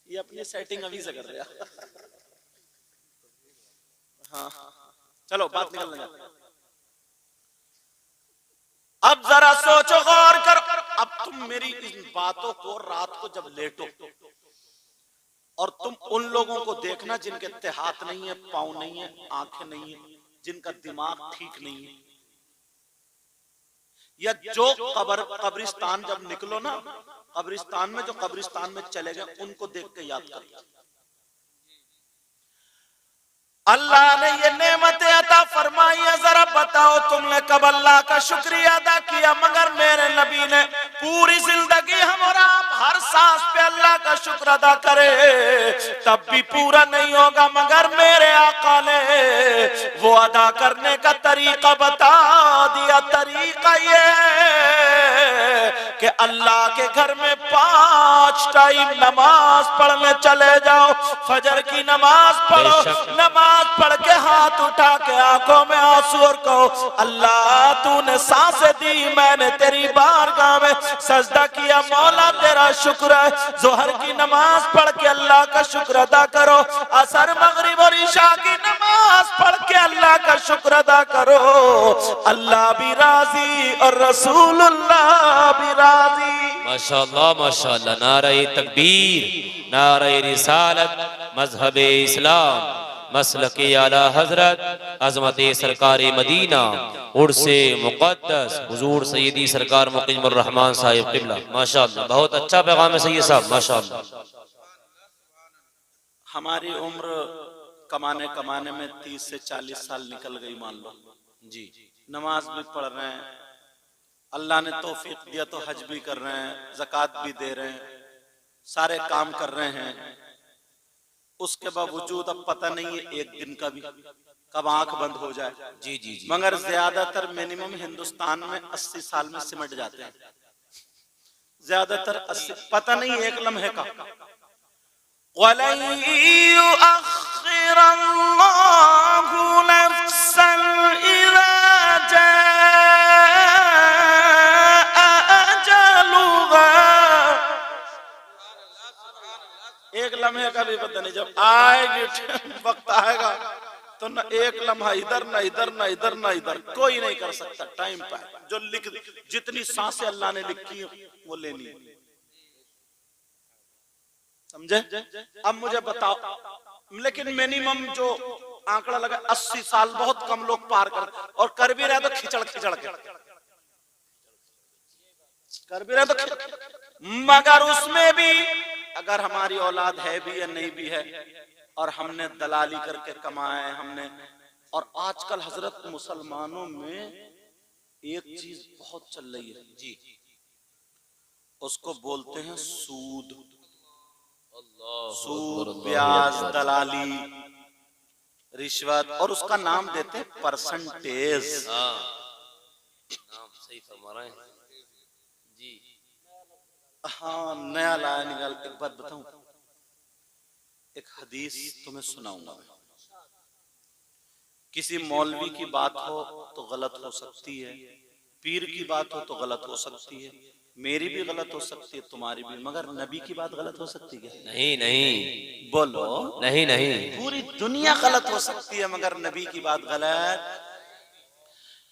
ये अपनी सेटिंग अभी से कर दिया। हाँ चलो बात निकल लगा। अब जरा सोचो, गौर करो। अब तुम मेरी इन बातों को रात को जब लेटो और तुम उन लोगों को देखना जिनके हाथ नहीं है, पांव नहीं है, आंखें नहीं है, जिनका दिमाग ठीक नहीं है, या जो कब्रिस्तान जब निकलो ना, कब्रिस्तान में जो कब्रिस्तान में चले गए, उनको देख के याद करो। अल्लाह ने ये नेमतें अता फरमाई है, जरा बताओ तुमने कब अल्लाह का शुक्रिया अदा किया? मगर मेरे नबी ने पूरी जिंदगी हम और आप हर सांस पे अल्लाह का शुक्र अदा करे तब भी पूरा नहीं होगा। मगर मेरे आका ने वो अदा करने का तरीका बता दिया। तरीका ये कि अल्लाह के घर में 5 टाइम नमाज पढ़ने चले जाओ। फजर की नमाज पढ़ो, नमाज पढ़ के हाथ उठा के आंखों में आंसू और कहो, अल्लाह तूने सांसें दी, मैंने तेरी बारगाह में सजदा किया, मौला तेरा शुक्र है। जोहर की नमाज पढ़ के अल्लाह का शुक्र अदा करो। असर, मगरिब और इशा की नमाज पढ़ के अल्लाह का शुक्र अदा करो। अल्लाह भी राजी और रसूलुल्लाह भी राजी। माशाअल्लाह माशाअल्लाह। नारे तकबीर, नारे रिसालत, मजहब इस्लाम, मसलक आला हजरत, अजमत सरकार मदीना, उर्से मुक़द्दस हुजूर सैयदी सरकार मुक़ीमुर रहमान साहिब क़िबला। माशाअल्लाह, बहुत अच्छा पैगाम है सैयद साहब, माशाअल्लाह। हमारी उम्र कमाने कमाने में 30 से 40 साल निकल गई मान लो जी। नमाज भी पढ़ रहे हैं, अल्लाह ने तौफीक दिया तो हज भी कर रहे हैं, ज़कात भी दे रहे हैं, सारे काम कर रहे हैं। उसके बावजूद अब पता नहीं है एक दिन का भी कब आंख बंद हो जाए। जी जी जी। मगर ज्यादातर मिनिमम हिंदुस्तान में 80 साल में सिमट जाते हैं, ज्यादातर 80, पता नहीं एक लम्हे का। एक लम्हे का भी पता नहीं, जब आएगी वक्त आएगा तो न एक लम्हा इधर, न इधर, न इधर, न इधर, कोई नहीं कर सकता। टाइम पे जो लिख, जितनी सांसें अल्लाह ने लिखी वो लेनी है, समझे? अब मुझे बताओ, लेकिन मिनिमम जो आंकड़ा लगा 80 साल बहुत कम लोग पार कर, और कर भी रहे तो खिचड़ खिचड़ के कर भी रहे तो। मगर उसमें भी अगर हमारी औलाद है भी या नहीं भी है, और हमने दलाली करके कमाए हमने। और आजकल हजरत मुसलमानों में एक चीज बहुत चल रही है जी, उसको बोलते हैं सूद। सूद, ब्याज, दलाली, रिश्वत, और उसका नाम देते हैं परसेंटेज। सही फरमा रहे हैं जी। हाँ, नया लाया निकाल। एक बात बताऊं, एक हदीस तुम्हें सुनाऊंगा मैं। किसी मौलवी की बात हो तो गलत हो सकती है, पीर की बात हो तो गलत हो सकती है, मेरी भी गलत हो सकती है, तुम्हारी भी, मगर नबी की बात गलत हो सकती है क्या? नहीं नहीं बोलो। नहीं नहीं। पूरी दुनिया गलत हो सकती है मगर नबी की बात गलत।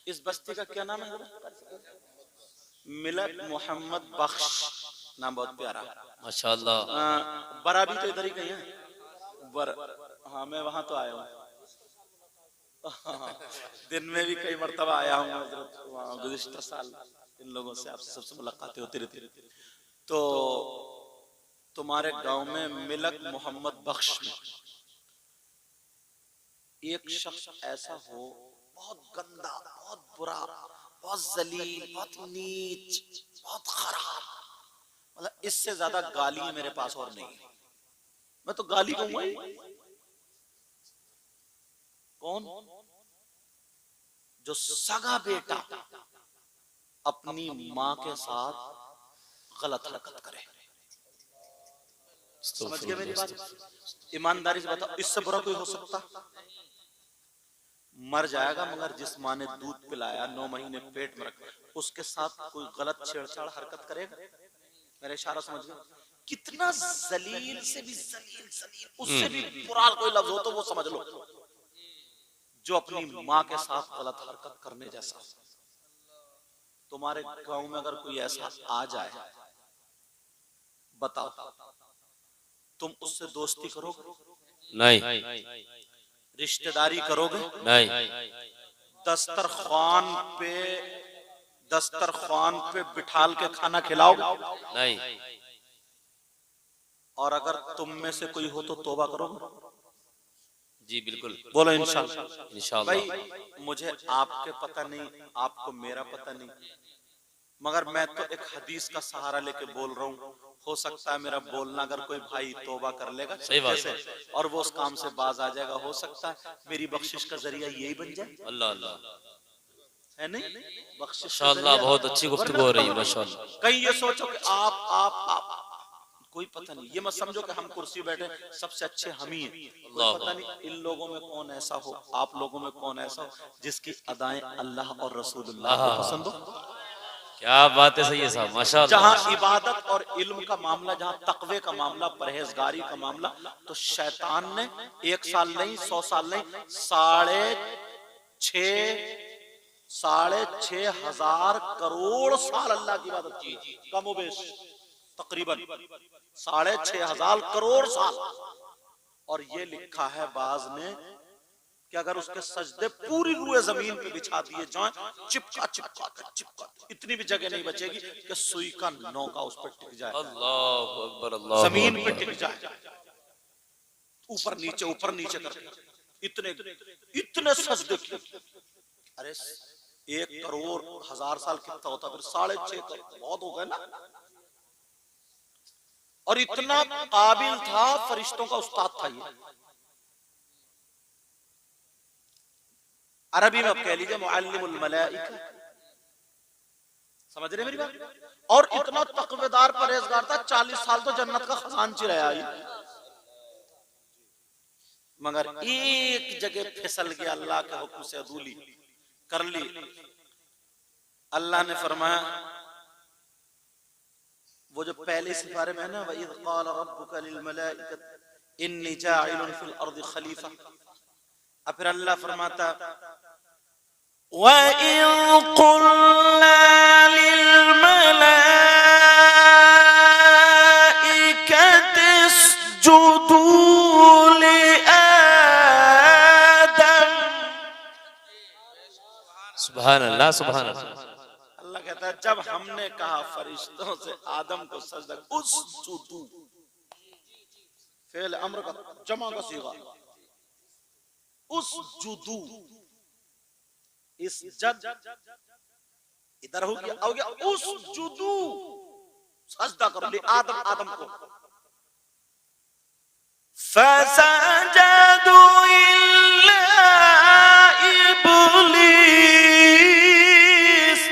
इस बस्ती का क्या नाम है? मिलक मोहम्मद बख्श, नाम बहुत प्यारा। माशाल्लाह। बरा भी तो इधर ही कहीं है। हाँ, मैं वहां तो आया हूँ। दिन में भी कई मरतबा आया हूँ हजरत, वहाँ गुज़िश्ता साल इन लोगों से, आपसे सबसे मुलाकातें होती रहती। तो तुम्हारे गांव में मिलक मोहम्मद बख्श में एक शख्स ऐसा हो, बहुत गंदा, बहुत बुरा, बहुत जलील, बहुत नीच, बहुत खराब, मतलब इससे ज्यादा गाली मेरे पास और नहीं है। मैं तो गाली कहूंगा ही। कौन? जो सगा बेटा अपनी माँ के साथ गलत हरकत करे। समझ गए मेरी बात? ईमानदारी से बताओ, इससे बुरा कोई हो सकता? मर जाएगा मगर जिस माँ ने दूध पिलाया, 9 महीने पेट में रखा, उसके साथ कोई गलत छेड़छाड़ हरकत करेगा? मेरा इशारा समझ गए? कितना जलील से भी जलील, उससे भी बुरा कोई लफ्ज हो तो वो समझ लो, जो अपनी माँ के साथ गलत हरकत करने जैसा। तुम्हारे गांव में अगर कोई ऐसा आ जाए, बताओ तुम उससे दोस्ती करोगे? नहीं। रिश्तेदारी करोगे? नहीं। दस्तरखान पे दस्तरखान पे बिठाल के खाना खिलाओगे? नहीं। और अगर तुम में से कोई हो तो तौबा करोगे? जी बिल्कुल। बोलो इंशाअल्लाह। इंशाअल्लाह। भाई मुझे आपके पता नहीं, आपको मेरा पता नहीं, मगर मैं तो एक हदीस का सहारा लेके बोल रहा हूँ। हो सकता है मेरा बोलना अगर कोई भाई तौबा कर लेगा सही बात से, और वो उस काम से बाज आ जाएगा, हो सकता है मेरी बख्शिश का जरिया यही बन जाए। अल्लाह अल्लाह। है नहीं? बख्शिश का माशाअल्लाह, जरिया। बहुत अच्छी गुफ्तगू हो रही है माशाअल्लाह। कहीं ये सोचो कि आप कोई पता नहीं, ये मत समझो कि हम कुर्सी बैठे सबसे अच्छे हम ही हैं। कोई पता नहीं इन लोगों में कौन ऐसा हो, आप लोगों में कौन ऐसा हो जिसकी अदाएं अल्लाह और रसूलुल्लाह को पसंद हो। क्या बात है, सही है साहब माशाअल्लाह। जहां इबादत और इल्म का मामला, जहां तकवे का मामला, परहेजगारी का मामला, तो शैतान ने 1 साल नहीं, 100 साल नहीं, 6,500 करोड़ साल अल्लाह की इबादत की, कमोबेश तकरीबन 6,500 करोड़ साल। और ये लिखा है बाज ने कि अगर उसके सजदे पूरी रूए जमीन पे बिछा दिए जाएं, चिपका चिपका चिपका, इतनी भी जगह नहीं बचेगी कि सुई का नौका उस पर टिक जाए। अल्लाहु अकबर, अल्लाहु जमीन पे अकबर। टिक जाए, ऊपर नीचे करके इतने इतने सजदे किए। अरे 1,000,000 साल कितना होता? फिर 6.5 करोड़ बहुत हो गए ना। और इतना काबिल था, फरिश्तों का उस्ताद था ये। अरबी में आप कह लीजिए मुअल्लिमुल मलाइका। समझ रहे मेरी बात? और इतना तकवेदार परहेजगार था, 40 साल तो जन्नत का खजानची रहा ये। मगर एक जगह फिसल गया, अल्लाह के हुक्म से अदूली कर ली। अल्लाह ने फरमाया, वो जो पहले सिपारे में है ना, वइज़ क़ाल रब्बुका लिल मलाइकति इन्नी जाइलुन फिल अर्दि खलीफा। अब फिर अल्लाह फरमाता, वइज़ क़ुल्ना लिल मलाइकति इसजुदू लि आदम। सुभान अल्लाह, सुभान अल्लाह। अल्लाह कहता है जब हमने कहा फरिश्तों से आदम को सजदा, उसजुदू, फेल अम्र का जमा का सीगा, उसजुदू, इस जद इधर हो गया उसजुदू, सजदा करो ले आदम, आदम को। फसजदू इल्ला इब्लीस,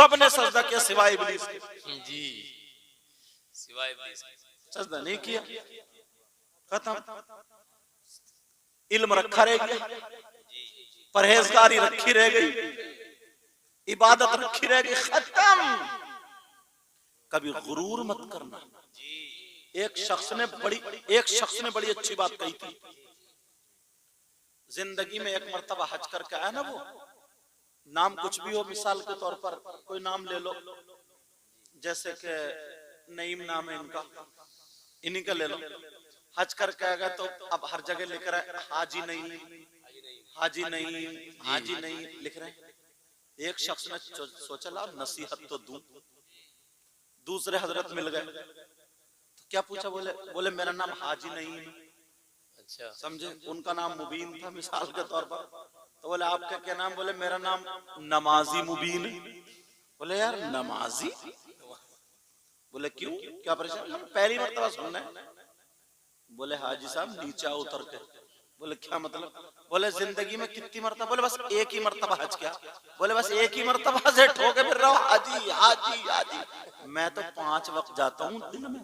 सबने सजदा किया सिवाय इब्लीस के। जी, सिवाय इब्लीस के। सजदा नहीं किया, खत्म। इल्म रखा रह गया, परहेजगारी रखी रह गई, इबादत रखी रह गई, खत्म। कभी गुरूर मत करना। एक शख्स ने बड़ी अच्छी बात कही थी। जिंदगी में एक मर्तबा हज करके आया ना, वो नाम कुछ भी हो, मिसाल के तौर पर कोई नाम ले लो, जैसे कि नईम नाम है इनका, इन्हीं का ले लो। हज करके आ गए तो अब हर जगह लिख रहा है हाजी नहीं, हाजी नहीं, हाजी नहीं लिख रहे हैं। एक शख्स ने सोचा ला नसीहत तो दूं। दूसरे हजरत मिल गए तो क्या पूछा, बोले मेरा नाम हाजी नहीं है। अच्छा, समझे, उनका नाम मुबीन था मिसाल के तौर पर। तो बोले आपका क्या नाम, बोले मेरा नाम नमाजी मुबीन है। बोले यार नमाजी, बोले क्यों, क्या परेशान, हम पहली मर्तबा सुन रहे हैं। बोले हाजी साहब नीचे आओ उतर के। बोले क्या मतलब, बोले जिंदगी में कितनी मर्तबा, बोले बस एक ही मर्तबा हज किया। बोले बस एक ही मर्तबा से ठोके फिर रहा हूं हाजी हाजी हाजी। मैं तो 5 वक्त जाता हूं दिन में,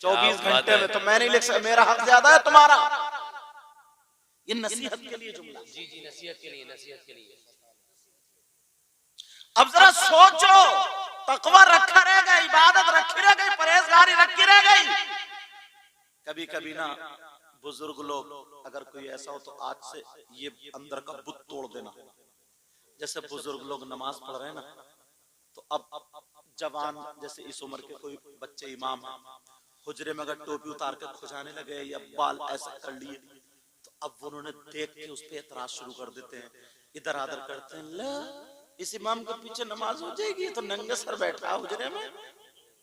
24 घंटे में, तो मैं नहीं लिख सकता, मेरा हक ज्यादा है तुम्हारा। ये नसीहत के लिए जुमला। जी जी, नसीहत के लिए, नसीहत के लिए। अब जरा सोचो, तकवा रखा रह गया, इबादत रखी रह गई, परहेजगारी रखी रह गई। कभी कभी ना बुजुर्ग लोग, अगर कोई ऐसा हो तो आज से ये अंदर का बुत तोड़ देना। जैसे बुजुर्ग लोग नमाज पढ़ रहे हैं ना, तो अब जवान जैसे इस उम्र के कोई बच्चे इमाम हुजरे में अगर टोपी उतार के खुजाने लगे या बाल ऐसा कर लिए, तो अब उन्होंने देख के उस पर एतराज शुरू कर देते हैं, इधर आदर करते हैं, ले इस इमाम के पीछे नमाज हो जाएगी, तो नंगे सर बैठा हुजरे में।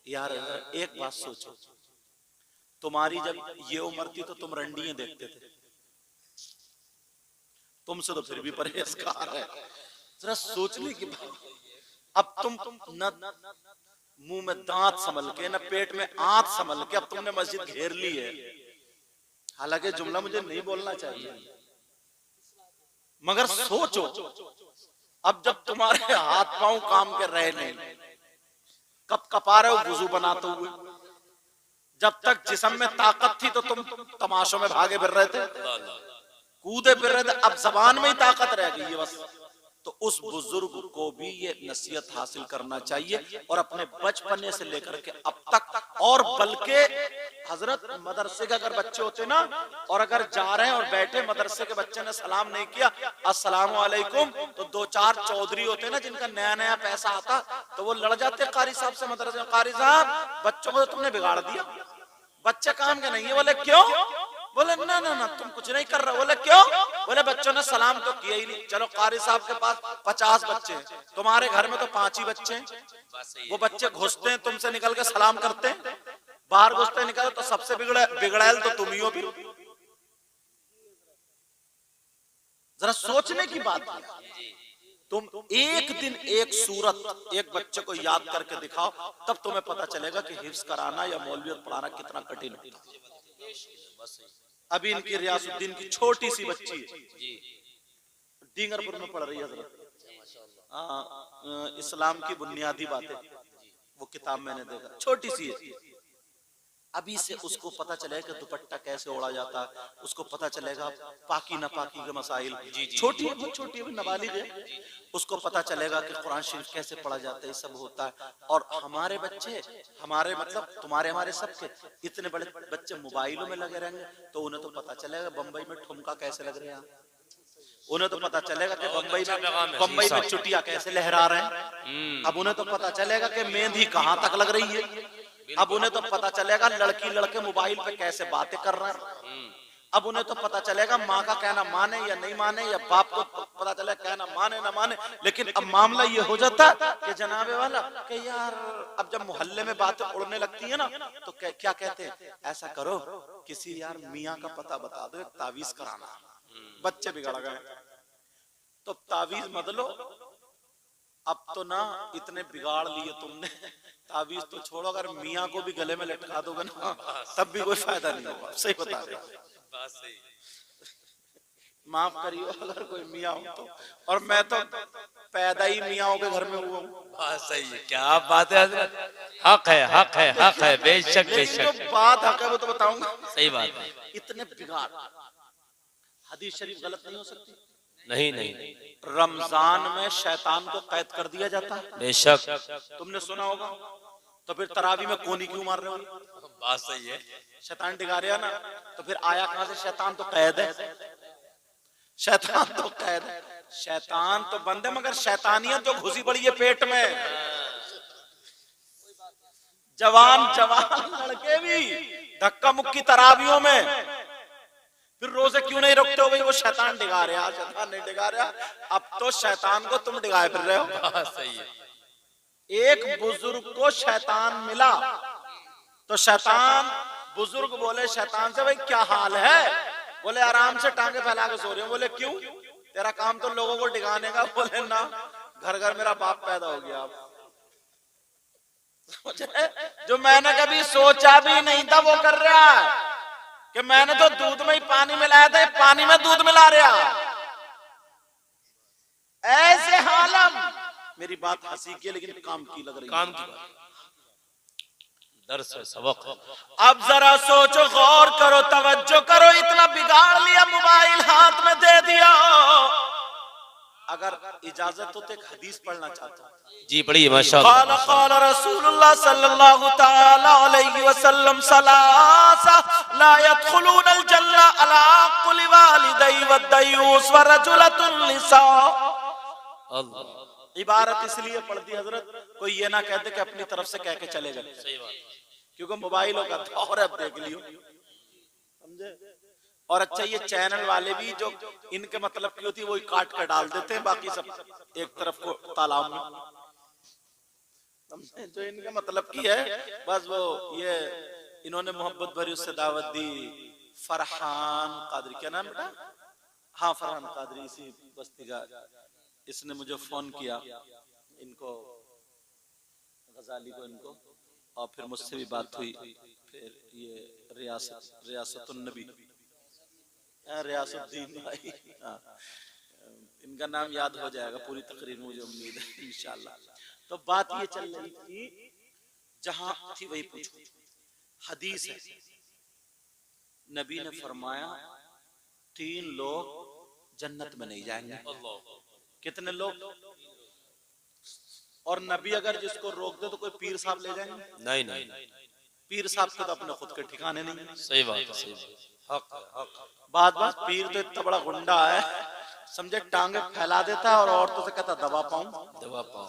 यार एक बात सोचो, तुम्हारी जब ये उम्र थी तो तुम रंडियां देखते थे, तुमसे तो फिर भी परहेजगार है। जरा सोचने की बात, अब तुम न मुंह में दांत संभल के, न पेट में आंत संभल के, अब तुमने मस्जिद घेर ली है। हालांकि जुमला मुझे नहीं बोलना चाहिए, मगर सोचो, अब जब तुम्हारे हाथ पांव काम के रहे नहीं, कब कपा रहे हो वुजू बनाते हुए, जब तक जिस्म में ताकत थी तो तुम तमाशों में भागे फिर रहे थे, कूदे फिर रहे थे, अब जबान में ही ताकत रह गई है बस। तो उस बुजुर्ग को भी ये नसीहत हासिल करना चाहिए, और अपने बचपने से लेकर के अब तक, और बल्कि हजरत मदरसे के अगर बच्चे होते ना, और अगर जा रहे हैं और बैठे मदरसे के बच्चे ने सलाम नहीं किया अस्सलाम वालेकुम, तो 2-4 चौधरी होते ना जिनका नया नया पैसा आता, तो वो लड़ जाते कारी साहब से मदरसे में, कारी साहब बच्चों को तो तुमने बिगाड़ दिया, बच्चे काम के नहीं है। बोले क्यों, बोले ना ना ना तुम कुछ नहीं कर रहे। बोले क्यों, बोले बच्चों ने सलाम तो किया ही नहीं। चलो कारी साहब के पास 50 बच्चे हैं, तुम्हारे घर में तो 5 ही बच्चे हैं। वो बच्चे घुसते हैं तुमसे निकल के सलाम करते हैं, बाहर घुसते निकल, तो सबसे बिगड़ैल तो तुम ही हो भी। जरा सोचने की बात है, तुम एक दिन एक सूरत एक बच्चे को याद करके दिखाओ, तब तुम्हें पता चलेगा कि हिफ्ज कराना या मौलवियत पढ़ाना कितना कठिन होता है। अभी इनकी रियासुद्दीन की छोटी सी बच्ची है, डींगरपुर में पढ़ रही है हजरत, इस्लाम की बुनियादी बातें, वो किताब मैंने देखा, छोटी सी है। अभी से उसको पता चलेगा कि दुपट्टा कैसे ओढ़ा जाता है, उसको पता चलेगा पाकी नापाकी के मसाइल, छोटी है बहुत छोटी है, नाबालिग है, उसको पता चलेगा कि कुरान शरीफ कैसे पढ़ा जाता है, सब होता है। और हमारे बच्चे, हमारे मतलब तुम्हारे हमारे सबके इतने बड़े बच्चे मोबाइलों में लगे रहेंगे, तो उन्हें तो पता चलेगा बम्बई में ठुमका कैसे लग रहे हैं, उन्हें तो पता चलेगा कि बम्बई में चुटिया कैसे लहरा रहे हैं। अब उन्हें तो पता चलेगा कि मेहंदी कहाँ तक लग रही है। अब उन्हें तो पता चलेगा लड़की लड़के मोबाइल पे कैसे बातें कर रहे हैं। अब उन्हें तो पता चलेगा माँ का कहना माने या नहीं माने, या बाप को पता चलेगा कहना माने ना माने। लेकिन अब मामला ये हो जाता कि जनाबे वाला कि यार अब जब मोहल्ले में बातें उड़ने लगती है ना, तो क्या कहते हैं, ऐसा करो किसी यार मियाँ का पता बता दो, एक तावीज कराना। बच्चे बिगड़ गए, तो तावीज मत लो। अब तो ना इतने बिगाड़ लिए तुमने, तावीज तो छोड़ो, अगर मियाँ को भी गले में लटका दोगे ना तब भी कोई फायदा नहीं होगा। सही बता रहे, माफ करियो अगर कोई मियाँ हो तो। और मैं तो पैदा ही मियाओं के घर में हुआ हूं। बात सही है, क्या बात है हजरत, हक है हक है हक है, बेशक लेकिन बेशक, जो बात हक है वो तो बताऊंगा। सही बात है। इतने बिगाड़, हदीस शरीफ गलत नहीं हो सकती। नहीं नहीं, रमजान में शैतान को कैद कर दिया जाता है, बेशक, तुमने सुना होगा। तो फिर तरावी में कोनी क्यों मार रहे हो? बात सही है। शैतान डिगा रहा ना, तो फिर आया कहां से? शैतान तो कैद है, शैतान तो कैद है। शैतान तो बंद है, मगर शैतानियत जो घुसी पड़ी है पेट में। जवान जवान लड़के भी धक्का मुक्की तरावियों में, फिर रोजे क्यों नहीं रोकते हो भाई? वो शैतान डिगा रहा, शैतान नहीं डिगा रहा। अब तो शैतान को तुम डिगाए फिर रहे हो। बात सही है। एक बुजुर्ग को शैतान मिला, तो शैतान, बुजुर्ग बोले शैतान से, भाई क्या हाल है? बोले आराम से टांगे फैला के सो रहे हो। बोले क्यों? तेरा काम तो लोगों को डिगाने का। बोले ना, घर घर मेरा बाप पैदा हो गया। जो मैंने कभी सोचा भी नहीं था वो कर रहा है, कि मैंने तो दूध में ही पानी मिलाया था, पानी में दूध मिला रहा। ऐसे हालम, मेरी बात हंसी की लेकिन काम की लग रही है। काम की बात, दर्स है, सबक है। अब जरा सोचो, गौर करो, तवज्जो करो, इतना बिगाड़ लिया, मोबाइल हाथ में दे दिया। अगर इजाजत हो तो एक हदीस पढ़ना चाहता हूं। जी पढ़िए, माशाअल्लाह। क़ाल रसूलुल्लाह सल्लल्लाहु तआला अलैहि वसल्लम सलासा ला यदखुलूनल जन्ना अला कुल्ली वालिदै वद्दयूस व रजुलतुन लिसा। अल्लाह, इबारत इसलिए पढ़ दी हजरत, कोई ये ना कहते कि अपनी तरफ से कह के चले गए। सही बात, क्योंकि मोबाइलों का दौर है, अब देख लियो, समझे। और अच्छा, ये चैनल वाले भी जो इनके मतलब की होती है वही काट कर डाल देते हैं, बाकी सब एक तरफ को तालाब में, समझे। जो इनका मतलब की है बस वो ये, इन्होंने मोहब्बत भरी उससे दावत दी। फरहान कादरी, क्या नाम बेटा? हाँ, फरहान कादरी, इसी बस्ती का। इसने मुझे फोन किया, इनको गजाली को, इनको, और फिर मुझसे भी बात हुई। फिर ये रियासतुन नबी, रियासुद्दीन भाई, इनका नाम याद हो जाएगा पूरी तकरीर, मुझे उम्मीद है इंशाल्लाह। तो बात ये चल रही थी, जहां थी वही पूछो। हदीस है, नबी ने फरमाया 3 लोग जन्नत में नहीं जाएंगे। कितने लोग? और नबी अगर जिसको रोक दे तो कोई पीर साहब ले जाएंगे? नहीं नहीं, पीर साहब के तो अपने खुद के ठिकाने नहीं। सही बात है, सही बात, हक है, हक। बात पीर तो इतना बड़ा गुंडा है, समझे, टांगे फैला देता है और औरतों से कहता दबा पाऊं, दबा पाओ।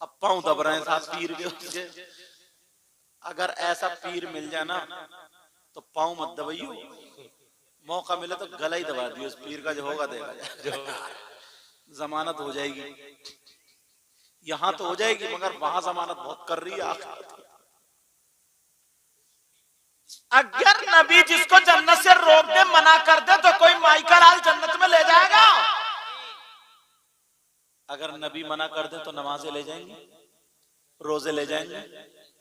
अब पाऊं दब रहे हैं साथ पीर के उसके। अगर ऐसा पीर मिल जाए ना तो पाऊं मत दबाइयो, मौका मिले तो गला ही दबा दियो। उस पीर का जो होगा देखा जाए, जमानत हो जाएगी। यहाँ तो हो जाएगी, मगर वहां जमानत बहुत कर रही है। अगर नबी जिसको जन्नत से रोक दे, मना कर दे, तो कोई माइका लाल जन्नत में ले जाएगा? अगर नबी मना कर दे तो नमाजें ले जाएंगे, रोजे ले जाएंगे,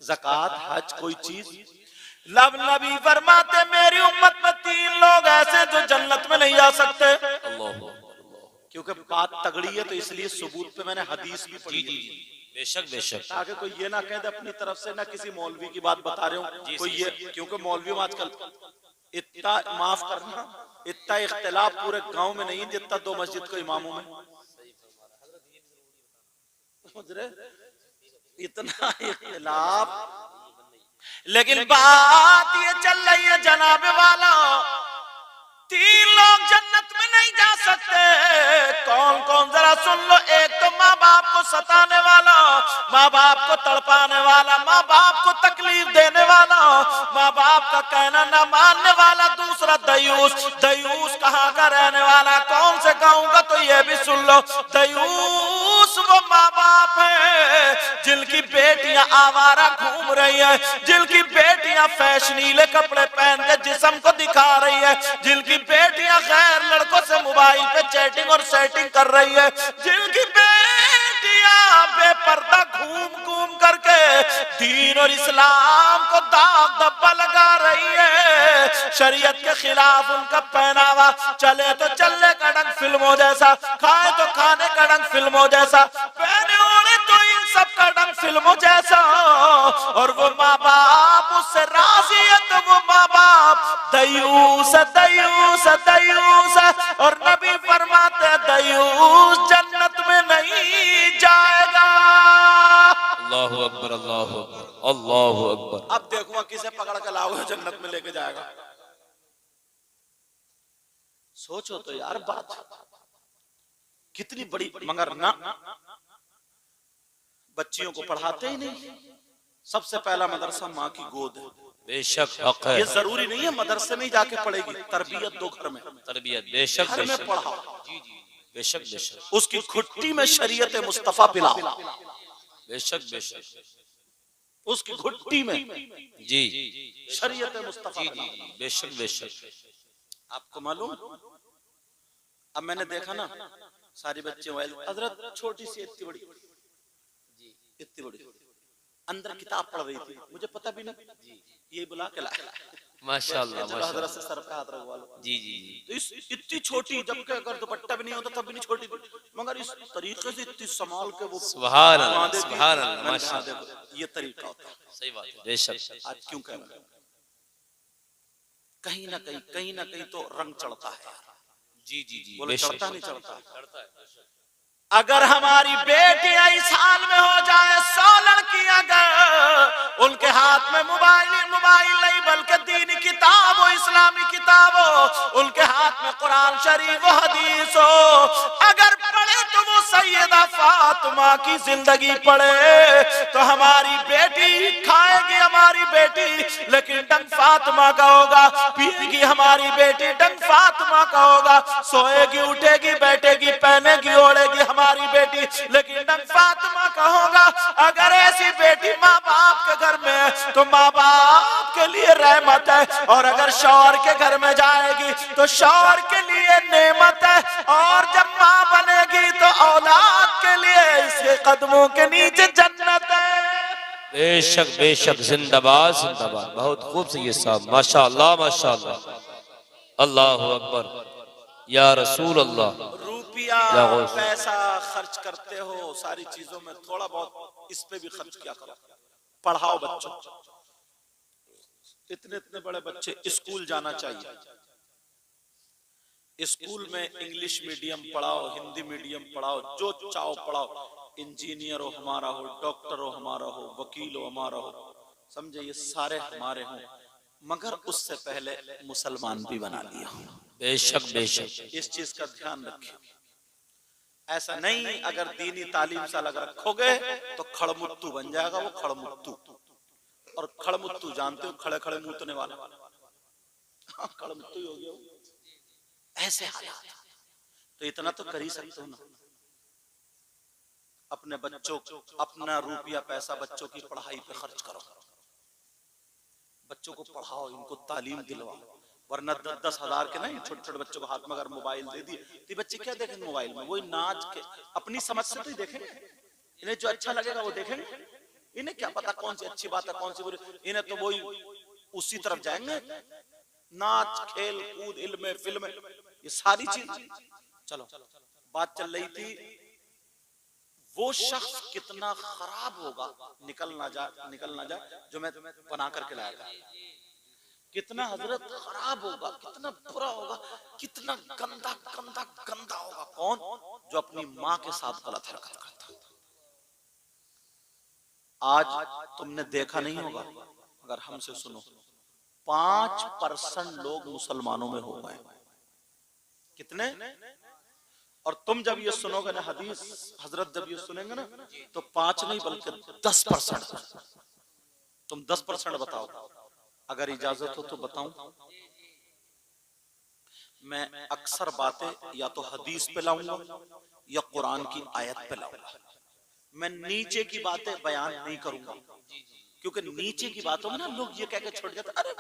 ज़कात, हज, कोई चीज। लब नबी फरमाते मेरी उम्मत में 3 लोग ऐसे जो जन्नत में नहीं जा सकते। क्योंकि बात तगड़ी है तो इसलिए सबूत पे मैंने हदीस भी पढ़ी। जी जी, बेशक बेशक, ताकि कोई ये ना कह दे अपनी तरफ से, ना किसी मौलवी की बात बता रहे हूँ कोई ये, क्योंकि मौलवियों में आजकल इतना, माफ करना, इतना इख्तिलाफ पूरे गांव में नहीं जितना 2 मस्जिद को इमामों में, इतना इख्तिलाफ। लेकिन बात ये चल रही है जनाब वाला, 3 लोग जन्नत में नहीं जा सकते। कौन कौन जरा सुन लो। एक तो माँ बाप को सताने वाला, माँ बाप को तड़पाने वाला, माँ बाप को तकलीफ देने वाला, माँ बाप का कहना न मानने वाला। दूसरा दयूस, दयूस कहाँ का रहने वाला, कौन से गाँव का? तो ये भी सुन लो, दयूस वो माँ बाप है जिनकी बेटियां आवारा घूम रही है, जिनकी बेटियां फैशनीले कपड़े पहन के जिस्म को दिखा रही है, जिनकी बेटियां गैर लड़कों से मोबाइल पे चैटिंग और सेटिंग कर रही है, जिनकी बेटियां बेपर्दा घूम घूम करके दीन और इस्लाम को दाग धब्बा लगा रही है। शरीयत के खिलाफ उनका पहनावा, चले तो चलने का ढंग फिल्मों जैसा, खाए तो खाने का ढंग फिल्मों जैसा, पहने ओढ़े तो इन सब का ढंग फिल्मों जैसा। और वो माँ बाप उससे राजी है तो वो माँ बाप दयूस दयूस दयूस। और नबी फरमाते हैं दयूस जन्नत में नहीं जाएगा। अल्लाहु अकबर, अल्लाहु अकबर, अल्लाहु अकबर। अब देखूंगा किसे पकड़ के लाओगे जन्नत में लेके जाएगा। सोचो तो यार बात कितनी बड़ी। मगर ना, बच्चियों को पढ़ाते ही नहीं। सबसे पहला मदरसा माँ की गोद है। बेशक हक है। ये जरूरी नहीं है मदरसे में ही जाके पढ़ेगी, तरबियत दो घर में, तरबियत बेशक घर में पढ़ाओ। बेशक बेशक। उसकी घुट्टी में शरीयत मुस्तफा पिलाओ। बेशक बेशक। उसकी घुट्टी में जी शरीयत मुस्तफा। बेशक बेशक। आपको मालूम, अब मैंने देखा ना सारी बच्चे हजरत छोटी सी इतनी बड़ी अंदर किताब पढ़ रही थी, मुझे पता भी नहीं, ये बुला के लाया। माशाअल्लाह माशाअल्लाह। हजरत से सर पे हाथ रखवा लो। जी जी जी। तो इस इतनी छोटी, जबकि अगर दुपट्टा भी नहीं होता तब भी नहीं छोटी थी, मगर इस तरीके से इतनी संभाल के वो सुभान अल्लाह, सुभान अल्लाह, माशाअल्लाह। ये तरीका होता है। सही बात है। बेशक। आज क्यों कह रहे हैं, कहीं ना कहीं तो रंग चढ़ता है। जी जी जी। बोले बेशक। चढ़ता नहीं चढ़ता। अगर हमारी बेटी इस हाल में हो जाए, 100 लड़की अगर उनके हाथ में मोबाइल नहीं बल्कि दीनी किताब हो, इस्लामी किताब हो, उनके हाथ में कुरान शरीफ व हदीस हो, अगर पढ़े तो वो सैयदा फातिमा की जिंदगी पढ़े, तो हमारी बेटी खाएगी, हमारी बेटी लेकिन डंग फातिमा का होगा, पिएगी हमारी बेटी डंग फातिमा का होगा, सोएगी उठेगी बैठेगी पहनेगी ओढ़ेगी हमारी बेटी लेकिन डंग फातिमा का होगा। अगर ऐसी बेटी माँ बाप के घर में है तो माँ बाप के लिए रहमत है, और अगर शौहर के घर में जाएगी तो शौहर के लिए नेमत है, और जब माँ बनेगी तो औलाद के लिए इसके कदमों के नीचे जन्नत है। बेशक बेशक। जिंदाबाद जिंदाबाद। बहुत खूब से ये साहब, माशाअल्लाह माशाअल्लाह। अल्लाहु अकबर या रसूल अल्लाह। रुपया पैसा खर्च करते हो सारी चीजों में, थोड़ा बहुत इस पे भी खर्च किया करो। पढ़ाओ बच्चों, इतने इतने बड़े बच्चे स्कूल जाना चाहिए। स्कूल में इंग्लिश मीडियम पढ़ाओ, हिंदी मीडियम पढ़ाओ, जो चाहो पढ़ाओ। इंजीनियर हो हमारा हो, डॉक्टर हो हमारा हो, वकील हो हमारा हो, समझे, ये सारे हमारे हों, मगर उससे पहले मुसलमान भी बना लिया। बेशक बेशक। इस चीज का ध्यान रखें। ऐसा नहीं अगर दीनी तालीम से अलग रखोगे तो खड़मुत्तू बन जाएगा वो, खड़मुत्तू। और खड़मुत्तू जानते हो, खड़े खड़े मूतने वाला, खड़मुत्तू हो गया। ऐसे हालात, तो इतना तो कर ही सकते हो ना, अपने बच्चों, अपना रुपया पैसा बच्चों की पढ़ाई पे खर्च करो, बच्चों को पढ़ाओ, इनको तालीम दिलवाओ। वरना 10,000 के नहीं, छोटे छोटे बच्चों को हाथ में अगर मोबाइल दे दिए तो बच्चे क्या देखेंगे मोबाइल में, वही नाच के अपनी समझ से तो ही देखेंगे, इन्हें जो अच्छा लगेगा वो देखेंगे, इन्हें क्या पता कौन सी अच्छी बात है कौन सी बुरी, इन्हें तो वही उसी तरफ जाएंगे, नाच खेल कूद इल्म फिल्म ये सारी चीज। चलो बात चल रही थी, वो शख्स कितना खराब होगा, निकल ना जाए जो मैं बना करके लाया था, कितना हजरत खराब होगा, कितना बुरा होगा, कितना गंदा गंदा गंदा होगा। कौन? जो अपनी माँ के साथ गलत हरकत करता। आज तुमने देखा नहीं होगा, अगर हमसे सुनो, 5% लोग मुसलमानों में हो गए। कितने? और तुम जब ये सुनोगे ना हदीस, हजरत जब ये सुनेंगे ना, तो 5 नहीं बल्कि 10%। तुम 10% बताओ, अगर इजाजत हो तो बताऊं। मैं अक्सर बातें या तो हदीस पे लाऊंगा या कुरान की आयत पे लाऊंगा। मैं नीचे की बातें बयान नहीं करूंगा, क्योंकि नीचे की बातों में ना लोग ये कह के छोड़ जाते, अरे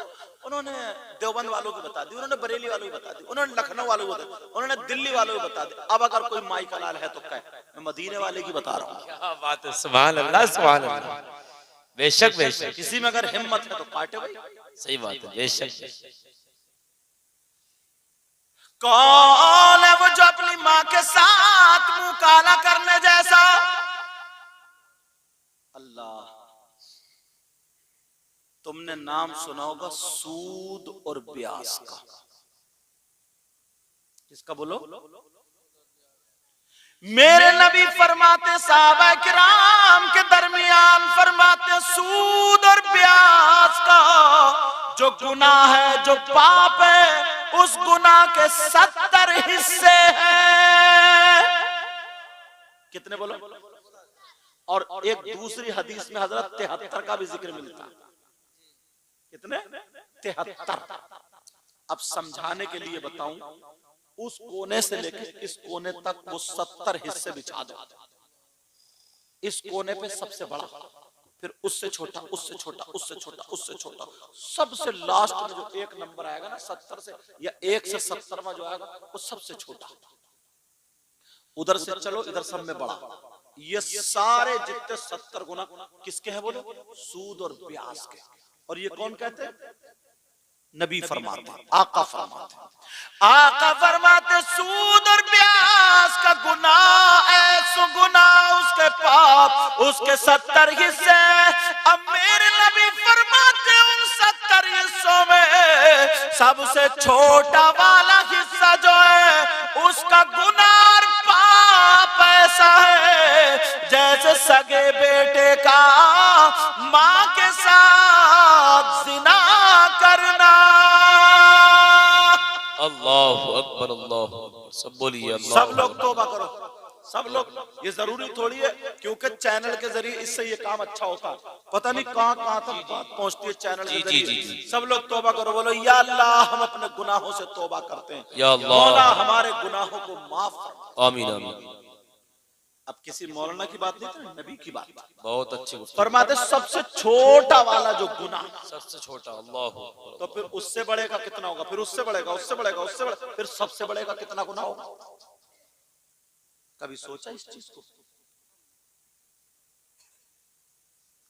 उन्होंने देवबंद वालों की बता दी, उन्होंने बरेली वालों की बता दी, उन्होंने लखनऊ वालों की बता दी, उन्होंने दिल्ली वालों की बता दी। अब अगर कोई माई का लाल है तो कहे, मैं मदीने वाले की बता रहा हूँ। क्या बात है, सुभान अल्लाह सुभान अल्लाह। बेशक बेशक, किसी में अगर हिम्मत है तो काटे भाई। सही बात है, बेशक। कौन है वो जो अपनी माँ के साथ मुंह काला करने जैसा? अल्लाह। तुमने नाम सुना होगा सूद और ब्याज का। किसका बोलो? मेरे नबी फरमाते साहबा किराम के दरमियान फरमाते सूद और ब्याज का जो गुनाह है, जो पाप है, उस गुनाह के 70 हिस्से हैं। कितने बोलो? और एक दूसरी हदीस में हजरत 73 का भी जिक्र मिलता है। कितने? 73। अब समझाने के लिए बताऊं, उस कोने से लेकर इस कोने तक वो 70 हिस्से बिछा दो। इस कोने पे सबसे बड़ा, फिर उससे छोटा, उससे छोटा, उससे छोटा, उससे छोटा, सबसे लास्ट में जो एक नंबर आएगा ना 70 से या 1 से 70 में जो आएगा वो सबसे छोटा। उधर से चलो, इधर सब में बड़ा। ये सारे जितने 70 गुना किसके हैं बोलो? सूद और ब्याज के। और ये कौन कहते हैं? नबी फरमाते, आका फरमाते, आका फरमाते सूद और ब्याज का गुनाह ऐसा गुनाह, उसके पाप, उसके 70 हिस्से। अब मेरे नबी फरमाते उन 70 हिस्सों में सबसे छोटा वाला हिस्सा जो है उसका गुनाह पाप ऐसा है जैसे सगे बेटे का मां के साथ जिना करना। अल्लाहु अकबर, अल्लाहु अकबर। सब बोलिए अल्लाह। सब लोग तौबा करो, सब लोग। ये जरूरी थोड़ी है क्योंकि चैनल के जरिए इससे ये काम अच्छा होता है। पता नहीं कहां कहां तक बात पहुंचती है चैनल के जरिए। सब लोग तौबा करो, बोलो या अल्लाह हम अपने गुनाहों से तौबा करते हैं, या अल्लाह मौला हमारे गुनाहों को माफ कर। आमीन आमीन। अब किसी मौलाना की बात नहीं थी, नबी की बात। बहुत अच्छी गुफ्तगू। फरमाते सबसे छोटा वाला जो गुनाह, सबसे छोटा, अल्लाह। तो फिर उससे बढ़ेगा कितना होगा? फिर उससे बढ़ेगा, उससे बढ़ेगा, उससे बढ़ेगा, फिर सबसे बढ़ेगा कितना गुनाह होगा? कभी सोचा इस चीज को?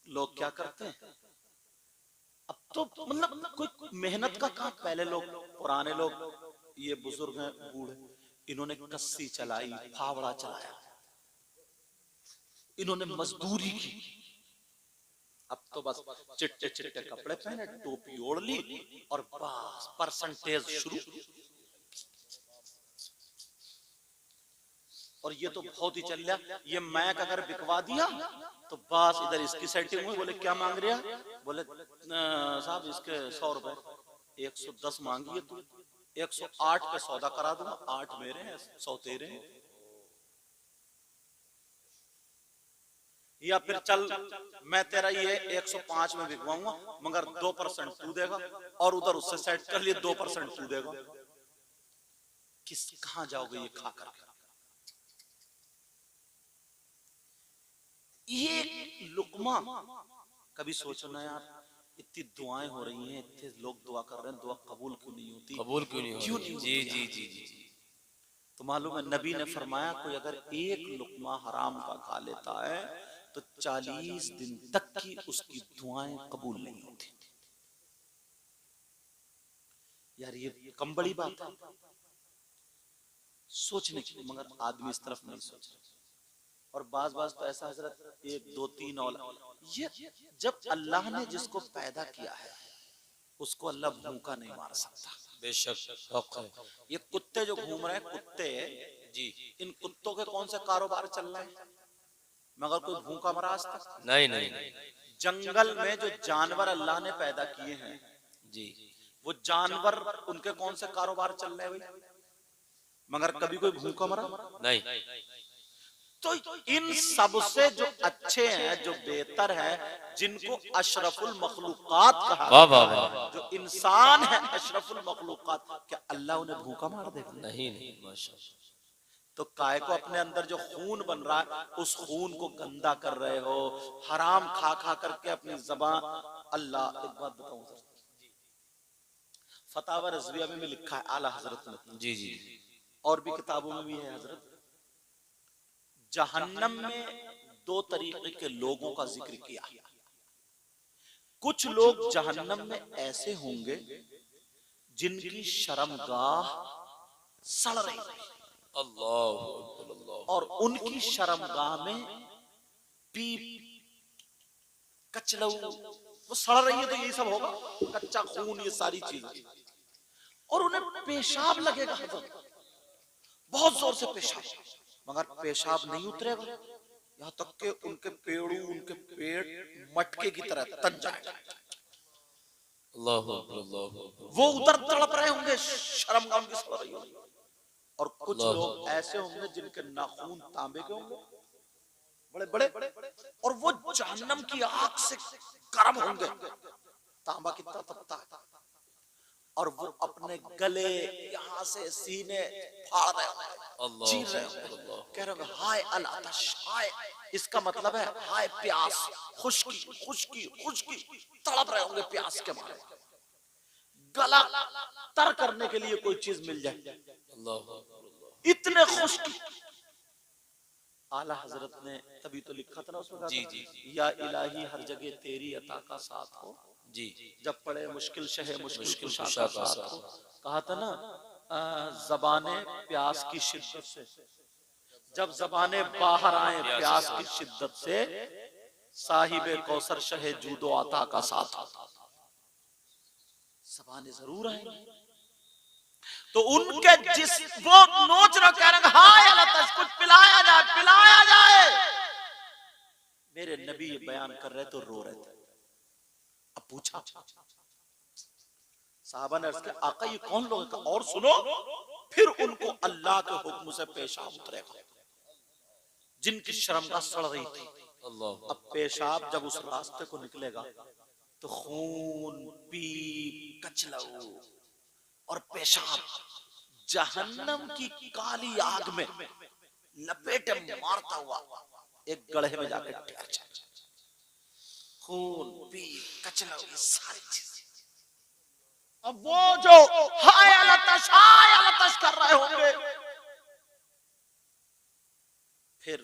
लोग क्या करते हैं अब तो मतलब कोई मेहनत का काम। पहले लोग, पुराने लोग, ये बुजुर्ग हैं, बूढ़े, इन्होंने कस्सी चलाई, फावड़ा चलाया, इन्होंने मजदूरी की। अब तो बस चिट्टे चिट्टे कपड़े पहने, टोपी ओढ़ ली और बस परसेंटेज शुरू। और ये तो बहुत ही चल रहा। ये मैक अगर बिकवा दिया तो बस इधर इसकी सेटिंग हुई। बोले क्या मांग रहा? बोले साहब इसके 100 रुपए। 110 मांगी है तू, 108 पे सौदा करा दूंगा, 8 मेरे हैं, 100 तेरे हैं। या फिर चल मैं तेरा ये 105 में बिकवाऊंगा मगर 2% तू देगा, और उधर उससे सेट कर लिए 2% तू देगा। किस कहां जाओगे ये खा कर? ये लुकमा कभी सोचो ना यार, इतनी दुआएं हो रही हैं, इतने लोग दुआ कर रहे हैं, दुआ कबूल क्यों नहीं होती? कबूल क्यों नहीं क्यों होती? नहीं? जी जी जी जी जी। तो मालूम है नबी ने फरमाया कोई अगर एक लुकमा हराम का खा लेता है तो 40 दिन तक की उसकी दुआएं कबूल नहीं होती। यार ये कम बड़ी बात है सोचने की, मगर आदमी इस तरफ नहीं सोच रहा। और बाज बाज तो ऐसा हजरत 1 2 3 औलाद, ये जब अल्लाह ने जिसको पैदा किया है उसको अल्लाह भूखा नहीं मार सकता। बेशक। ये कुत्ते जो घूम रहे हैं, कुत्ते जी, इन कुत्तों के कौन से कारोबार चल रहे हैं? मगर कोई भूखा मरा आज तक? नहीं नहीं। जंगल में जो जानवर अल्लाह ने पैदा किए हैं जी, वो जानवर, उनके कौन से कारोबार चल रहे हैं भाई? मगर कभी कोई भूखा मरा नहीं। तो इन सबसे जो अच्छे हैं, जो बेहतर है, जिनको अशरफुल मखलूकात कहा, वाह वाह वाह। जो इंसान है अशरफुल मखलूकात, क्या अल्लाह उन्हें भूखा मार देगा? नहीं नहीं, माशाअल्लाह। तो काय को अपने अंदर जो खून बन रहा है उस खून को गंदा कर रहे हो, हराम खा खा करके अपनी ज़बान। अल्लाह एक बात बताऊं सर, फतावा रज़विया में भी लिखा है आला हजरत ने, जी जी, और भी किताबों में भी है हजरत, जहन्नम में 2 तरीके के लोगों का जिक्र किया। कुछ लोग जहन्नम में ऐसे होंगे जिनकी शर्मगाह सड़ रही है अल्लाह और उनकी शर्मगाह में पीप कचलऊ वो सड़ रही है, तो यही सब होगा, कच्चा खून, ये सारी चीजें। और उन्हें पेशाब लगेगा, बहुत जोर से पेशाब, मगर पेशाब नहीं उतरेगा, यहाँ तक के उनके पेड़ू, उनके पेट मटके की तरह तन जाएगा। वो उधर तड़प रहे होंगे, शर्मगाह उनकी सड़ रही होगी। और कुछ लोग ऐसे होंगे जिनके नाखून तांबे के होंगे, बड़े बड़े, और वो जहन्नम की आग से गर्म होंगे, तांबा कितना तपता है, और वो अपने गले, यहाँ से सीने फाड़ रहे होंगे, चीर रहे होंगे, कह रहे होंगे हाय अल आतश, हाय, इसका मतलब है हाय प्यास, खुश्की खुश्की खुश्की, तड़प रहे होंगे प्यास के मारे, गला तर करने के लिए कोई चीज मिल जाए, इतने खुश्की। आला हजरत ने तभी तो लिखा था ना उसमें, जी जी, या इलाही हर जगह तेरी अता का साथ हो, जी, जब पड़े मुश्किल शहे मुश्किल कुशा का साथ हो। कहा था ना, ज़बाने प्यास की शिद्दत से, जब ज़बाने बाहर आए प्यास की शिद्दत से, साहिबे कौसर शहे जूदो अता का साथ हो। ज़बाने जरूर आएंगे, तो उनके जिस वो नोच रहे, कह रहे हाय अल्लाह, कुछ पिलाया जाए, पिलाया जाए। मेरे नबी ये बयान कर रहे तो रो रहे थे। अब पूछा साहबा ने, आका ये कौन लोग, और सुनो, फिर उनको अल्लाह के हुक्म से पेशाब उतरेगा जिनकी शर्मगाह सड़ रही थी। अब पेशाब जब उस रास्ते को निकलेगा तो खून, पीप, कचलऊ और पेशाब जहन्नम की काली आग में लपेटे मारता हुआ एक गड्ढे में जाकर ठहर जाए। खून, पीप, कचलऊ, ये सारी चीजें। अब वो जो हाय अलतश कर रहे होंगे, फिर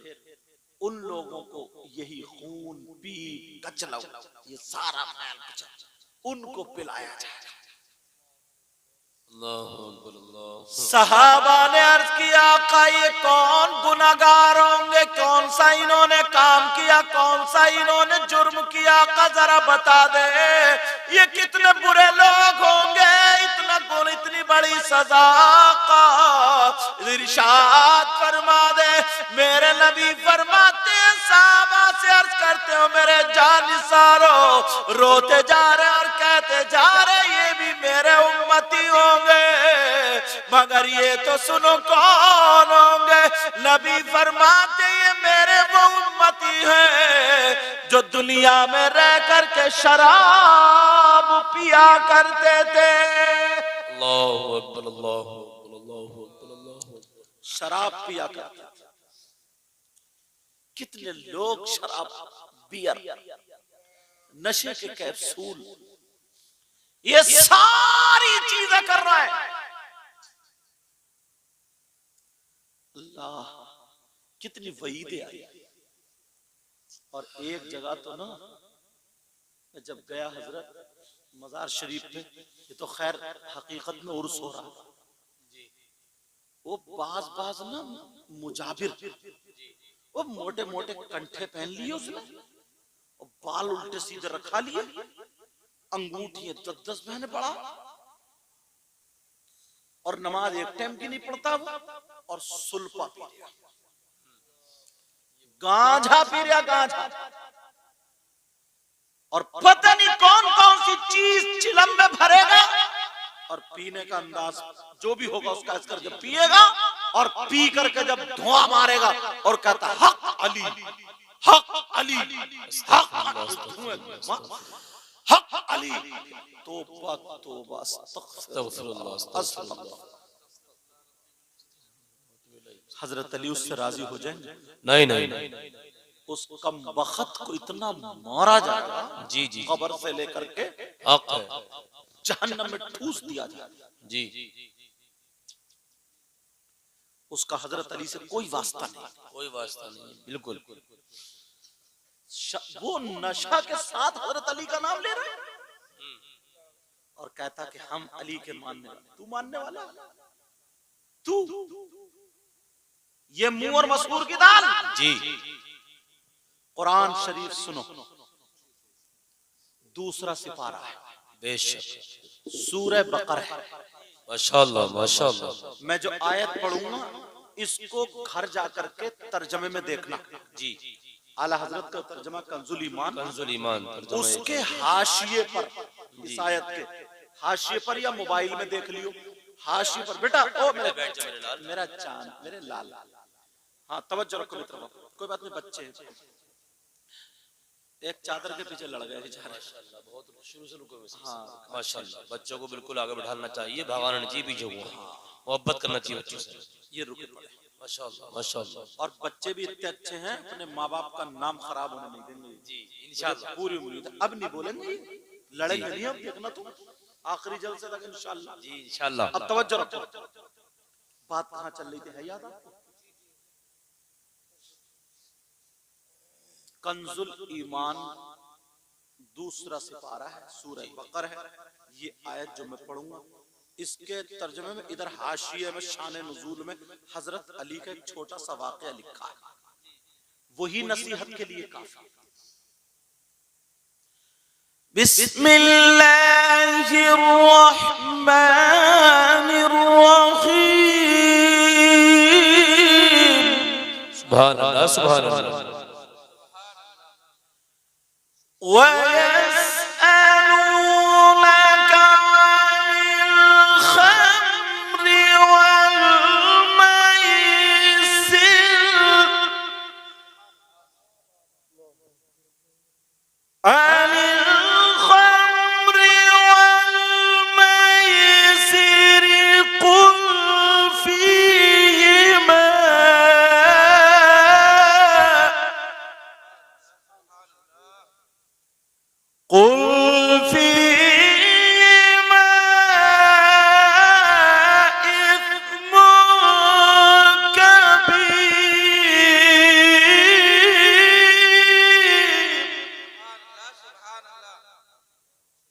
उन लोगों को यही खून, पीप, कचलऊ, ये सारा मैल कुचल उनको पिलाया जाएगा। सहाबा ने अर्ज किया, आका ये कौन गुनाहगार होंगे, कौन सा इन्होंने काम किया, कौन सा इन्होंने जुर्म किया, आका जरा बता दे, ये कितने बुरे लोग होंगे, इतना गुन, इतनी बड़ी सजा का इरशाद फरमा दे। मेरे नबी फरमाते हैं, सहाबा से अर्ज करते हो, मेरे जानिसारो रोते जा रहे और कहते जा रहे, ये भी मेरे उम्मती होंगे, मगर ये तो सुनो कौन होंगे। नबी फरमाते ये मेरे वो उम्मती हैं जो दुनिया में रह करके शराब पिया करते थे। अल्लाहु अकबर, अल्लाहु अकबर, अल्लाहु अकबर, अल्लाहु अकबर। शराब पिया करते थे। कितने लोग शराब, बियर, नशे के कैप्सूल, ये सारी चीजें कर रहा है। अल्लाह, कितनी वईदें आई। और एक जगह तो ना, जब गया हजरत मजार शरीफ पे, ये तो खैर हकीकत में उर्स हो रहा, वो बाज ना मुजाबिर, वो मोटे मोटे कंठे पहन लिए उसने, और बाल उल्टे सीधे रखा लिए, अंगूठी 10-10 महीने पड़ा, और नमाज एक टाइम की नहीं पढ़ता वो, और सुल्फा पी रहा, गांजा पी रहा, गांजा, और पता नहीं कौन कौन सी चीज चिलम में भरेगा, और पीने का अंदाज जो भी होगा उसका इस करके पिएगा, और पी करके जब धुआं मारेगा और कहता हक अली, हक अली, हक अली, तौबा तौबा, अस्तगफिरुल्लाह, अस्तगफिरुल्लाह। हजरत अली उससे राजी हो जाएंगे? नहीं नहीं, उस कम बखत को इतना मारा जाएगा, जी जी, कब्र से लेकर के जहन्नम में ठूस दिया जाएगा। जी, उसका हजरत अली से कोई वास्ता नहीं, कोई वास्ता नहीं, बिल्कुल। वो नशा के साथ हजरत अली का नाम ले रहा है और कहता कि हम अली के मानने वाले। तू मानने वाला, तू ये मुंह और मसूर की दाल जी। कुरान शरीफ सुनो, दूसरा सिपारा है, बेशक सूरह बकर है। माशाअल्लाह माशाअल्लाह। मैं जो आयत पढ़ूंगा इसको घर जाकर के तर्जमे में देखना। जी। आला हजरत का तर्जमा कंजुल ईमान, कंजुल ईमान तर्जुमा उसके हाशिए पर, इस आयत के हाशिए पर या मोबाइल में देख लियो, हाशिए पर। बेटा ओ मेरा चांद, मेरे लाल, हाँ तवज्जो रखो मित्रों, कोई बात नहीं, बच्चे एक चादर के पीछे लड़ गए बेचारे। माशाअल्लाह, बहुत शुरू से रुको। हाँ माशाअल्लाह, बच्चों को बिल्कुल आगे बढ़ाना चाहिए, भगाना नहीं चाहिए पीछे को, मोहब्बत करना चाहिए बच्चों से। ये रुके पड़े माशाअल्लाह माशाअल्लाह। और बच्चे भी इतने अच्छे हैं, अपने माँ बाप का नाम खराब होने नहीं देंगे जी इंशाअल्लाह। पूरी उम्मीद है। अब नहीं बोलेंगे, लड़ेंगे नहीं, अब देखना तुम आखिरी जलसे तक इंशाअल्लाह। जी इंशाअल्लाह। अब तवज्जो रखो, बात कहाँ चल रही थी, है याद आपको? कंजुल ईमान दूसरा सिपारा है, सूरह बकर है। ये आयत जो मैं पढ़ूंगा इसके तर्जुमे में इधर हाशिये में शान नुज़ूल में हजरत अली का एक छोटा सा वाक़या लिखा है, वही नसीहत के लिए काफी। बिस्मिल्लाहिर्रहमानिर्रहीम। सुभान अल्लाह सुभान अल्लाह। वयस्अलूनक अनिल खम्रि वल मैसिर, अनिल खम्रि वल मैसिर कुल फीहिमा कुल फीहिमा इस्मुन कबीर।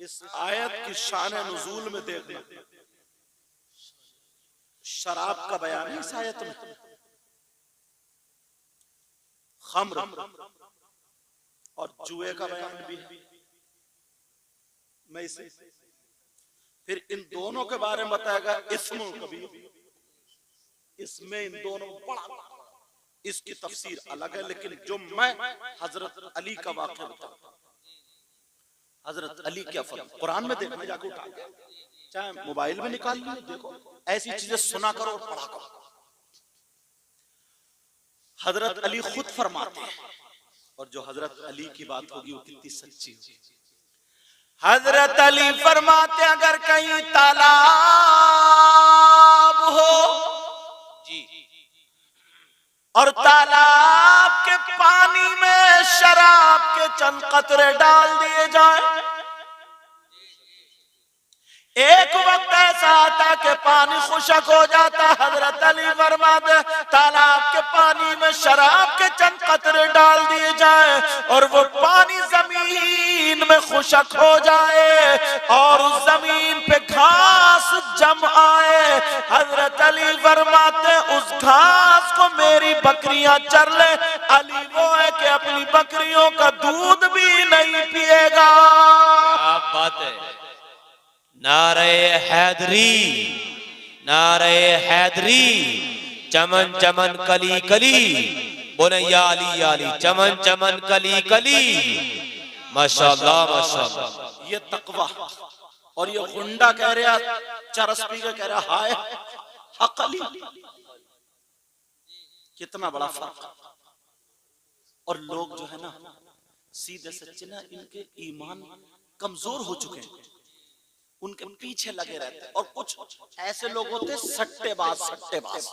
इस आयत की शान नुज़ूल में देखना, शराब का बयान है इस आयत में, खम्र और जुए का बयान भी है। मैं इसे फिर इन दोनों के बारे में बताएगा, इस्मुल कबीर, इसमें इन दोनों बड़ा, इसकी तफसीर अलग है, लेकिन जो मैं हजरत अली का वाक़या बताऊंगा, हजरत अली क्या फर्क, कुरान में देखने जाकर उठा के, चाहे मोबाइल में निकाल लो, देखो ऐसी चीजें सुना करो और पढ़ा करो। हजरत अली खुद फरमाते हैं, और जो हजरत अली की बात होगी वो कितनी सच्ची होगी। हजरत अली फरमाते अगर कहीं तालाब हो जी और तालाब के पानी में शराब के चंद कतरे डाल दिए जाए, एक वक्त ऐसा आता कि पानी खुशक हो जाता। हजरत अली फरमाते तालाब के पानी में शराब के चंद कतरे डाल दिए जाए और वो पानी जमीन में खुशक हो जाए और उस जमीन पे घास जम आए। हजरत अली फरमाते उस घास को मेरी बकरियां चर ले। अली वो है कि अपनी बकरियों का दूध भी नहीं पिएगा। क्या बात है। नारे हैदरी, नारे हैदरी, चमन चमन कली कली, बोले या अली, चमन चमन कली कली। माशाअल्लाह माशाअल्लाह। ये तकवा और ये गुंडा कह रहा, चरस पी के कह रहा हाय हक अली, कितना बड़ा फर्क। और लोग जो है ना सीधे सच्चे ना, इनके ईमान कमजोर हो चुके हैं, उनके पीछे लगे रहते हैं। और कुछ ऐसे लोग होते हैं सट्टेबाज, सट्टेबाज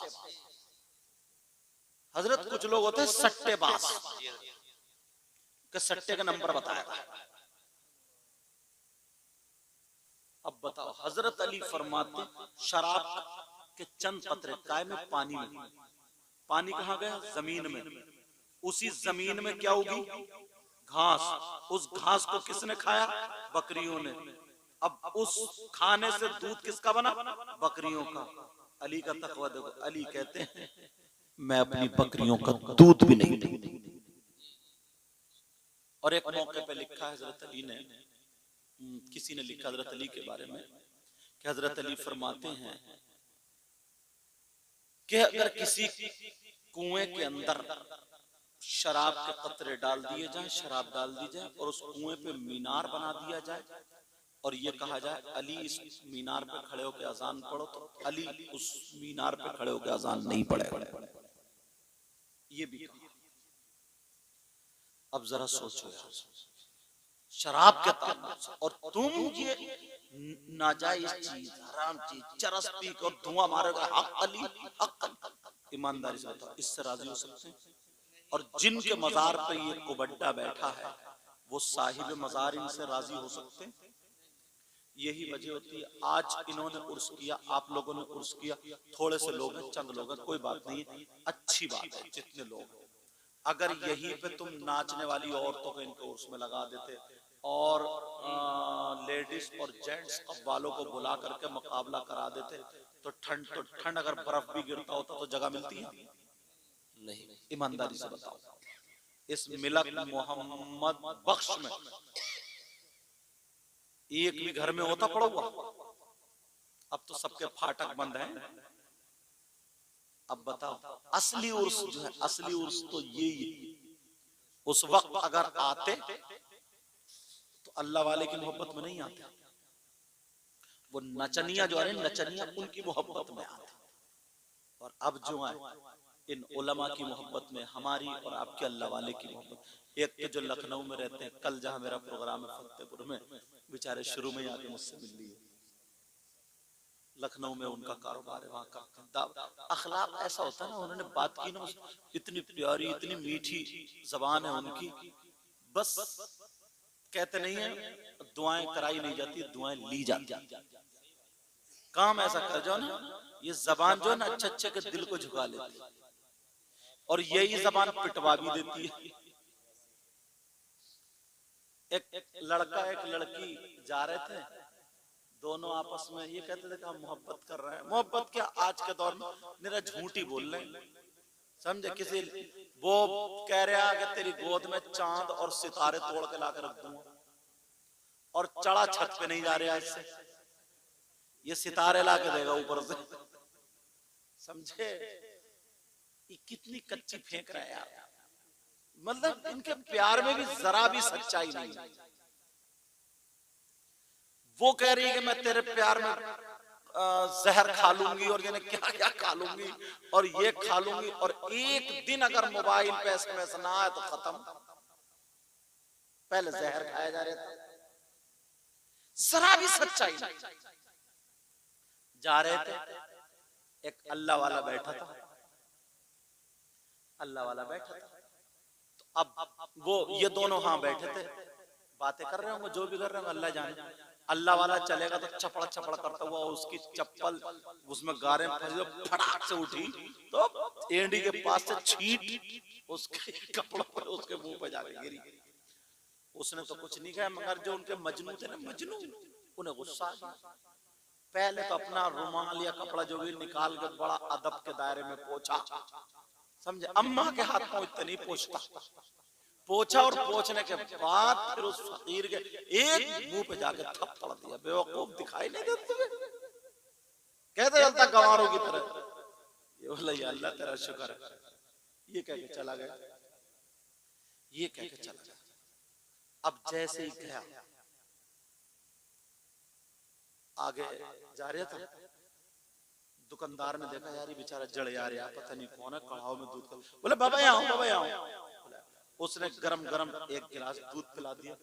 हजरत, कुछ लोग होते हैं सट्टेबाज के सट्टे का नंबर बताया। अब बताओ, हजरत अली फरमाते शराब के चंद कतरे काय में पानी में, पानी कहां गया? जमीन में। उसी जमीन में क्या होगी? घास, उस घास को किसने खाया? बकरियों ने। अब उस खाने से दूध किसका बना? बकरियों का। अली का तकवा देखो, अली कहते हैं मैं अपनी बकरियों का दूध भी नहीं दूंगी। और एक मौके पे लिखा है हजरत अली ने, किसी ने लिखा हजरत अली के बारे में कि हजरत अली फरमाते हैं कि अगर किसी कुएं के अंदर शराब के कतरे डाल दिए जाएं, शराब डाल दी जाए और उस कुएं पे मीनार बना दिया जाए और ये कहा जाए अली इस मीनार पे खड़े होकर अजान पढ़ो, तो अली उस मीनार पे खड़े होकर अजान नहीं पढ़ेगा। ये भी कहा। अब जरा सोचो यार, शराब के ताल्लुक से, और तुम ये नाजायज चीज, हराम चीज, चरस पी कर धुआं मारेगा, हक अली हक। ईमानदारी से बताओ, इससे राजी हो सकते हैं? और जिनके मजार पे ये कुबड्डा बैठा है वो साहिब मजार इनसे राजी हो सकते हैं? यही वजह होती है। आज इन्होंने उर्स किया, आप लोगों ने उर्स किया, थोड़े से लोग हैं, चंद लोग हैं, कोई बात नहीं है, अच्छी बात है जितने लोग। अगर यहीं पे तुम नाचने वाली औरतों को इनके उर्स में लगा देते और लेडीज और जेंट्स वालों को बुला करके मुकाबला करा देते तो ठंड अगर बर्फ भी गिरता होता तो जगह मिलती है? नहीं। ईमानदारी से बताओ, इस मिलक मोहम्मद बख्श में एक भी घर में होता पड़ा हुआ? अब तो सबके फाटक बंद हैं। अब बताओ, असली उर्स जो है, असली उर्स तो यही है। उस वक्त अगर आते तो अल्लाह वाले की मोहब्बत में नहीं आते, वो नचनिया जो है, नचनिया उनकी मोहब्बत में आते। और अब जो है इन उलमा की मोहब्बत में, हमारी और आपके अल्लाह वाले की मोहब्बत। एक तो जो लखनऊ में रहते हैं, कल जहां मेरा प्रोग्राम है फतेहपुर में, बेचारे शुरू में आके मुझसे मिल लिए। लखनऊ में उनका कारोबार है, वहां का अखलाक ऐसा होता है ना, उन्होंने बात की ना, इतनी प्यारी, इतनी मीठी जबान है उनकी। बस कहते नहीं है दुआएं कराई नहीं जाती, दुआएं ली जाती। काम ऐसा कर जाओ ना, ये जबान जो है ना अच्छे अच्छे के दिल को झुका लेती है और यही जबान पिटवा भी देती है। एक लड़का एक लड़की जा रहे थे, दोनों आपस में ये कहते थे कि हम मोहब्बत कर रहे हैं। मोहब्बत क्या, आज के दौर में मेरा झूठी बोल रहे हैं, समझे? किसी वो कह रहा है कि तेरी गोद में चांद और सितारे तोड़ के लाकर रख दूंगा, और चढ़ा छत पे नहीं जा रहा इससे, ये सितारे ला के देगा ऊपर से, समझे? ये कितनी कच्ची फेंक रहे हैं यार। मतलब इनके प्यार में भी जरा भी सच्चाई नहीं है। वो कह रही है कि मैं तेरे प्यार में जहर खा लूंगी और यानी क्या क्या खा लूंगी और ये खा लूंगी, और एक दिन अगर मोबाइल पे एसएमएस ना आए तो खत्म। पहले जहर खाया जा रहा था, जरा भी सच्चाई नहीं। जा रहे थे, एक अल्लाह वाला बैठा था, अल्लाह वाला बैठा था, तो अब वो ये दोनों हाँ बैठे थे, बातें कर रहे होंगे, जो भी कर रहे होंगे अल्लाह जाने। अल्लाह वाला चलेगा तो चपड़ा चपड़ा करता हुआ उसकी चप्पल उसमें गारे फंसी, फटाक से उठी तो एंडी के पास से छींट उसके कपड़ों पर उसके मुंह पे जाके गिरी। उसने तो कुछ नहीं कहा, मगर जो उनके मजनू थे ना, मजनू, उन्हें गुस्सा आ गया। पहले तो अपना रुमाल या कपड़ा जो भी निकाल के बड़ा अदब के दायरे में पोंछा, समझे? अम्मा के हाथ पांव इतने नहीं पोंछता, पोछा और पोछने के बाद फिर उस फकीर के एक मुंह पे जाके थप्पड़ दिया। बेवकूफ दिखाई नहीं देता तुम्हें? कहते चलता गंवारों की तरह। ये बोला या अल्लाह तेरा शुक्र है, ये कह के चला गया, ये कह के चला गया। अब जैसे ही गया, आगे जा रहा था, दुकानदार ने देखा यार ये बेचारा जड़ यार, पता नहीं कौन है, कढ़ाव में दूध का। बोले बाबा यहाँ आओ, बाबा यहाँ आओ। उसने गरम गरम एक गिलास दूध पिला दिया।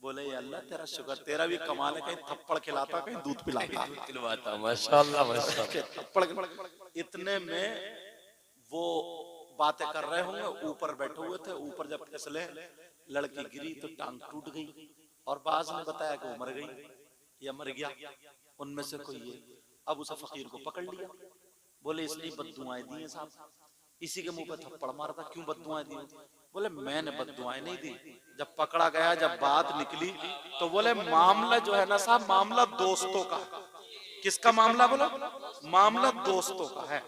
बोले ये अल्लाह तेरा शुक्र, तेरा भी कमाल है, कहीं थप्पड़ खिलाता कहीं दूध पिलाता। माशाअल्लाह माशाअल्लाह। थप्पड़। इतने में वो बातें कर रहे होंगे, ऊपर बैठे हुए थे, ऊपर जब फिसले लड़की गिरी तो टांग टूट गई, और बाज ने बताया कि वो मर गई या मर गया, उनमें से कोई है। अब उसे फकीर को पकड़ लिया, बोले इसने बद्दुआएं दी हैं साहब, इसी के मुंह पे थप्पड़ मारता, क्यों बद्दुआएं दी? बोले मैंने बद्दुआएं नहीं दी। जब पकड़ा गया, जब बात निकली, तो बोले मामला जो है ना साहब, मामला दोस्तों का। किसका मामला? बोलो मामला दोस्तों का है।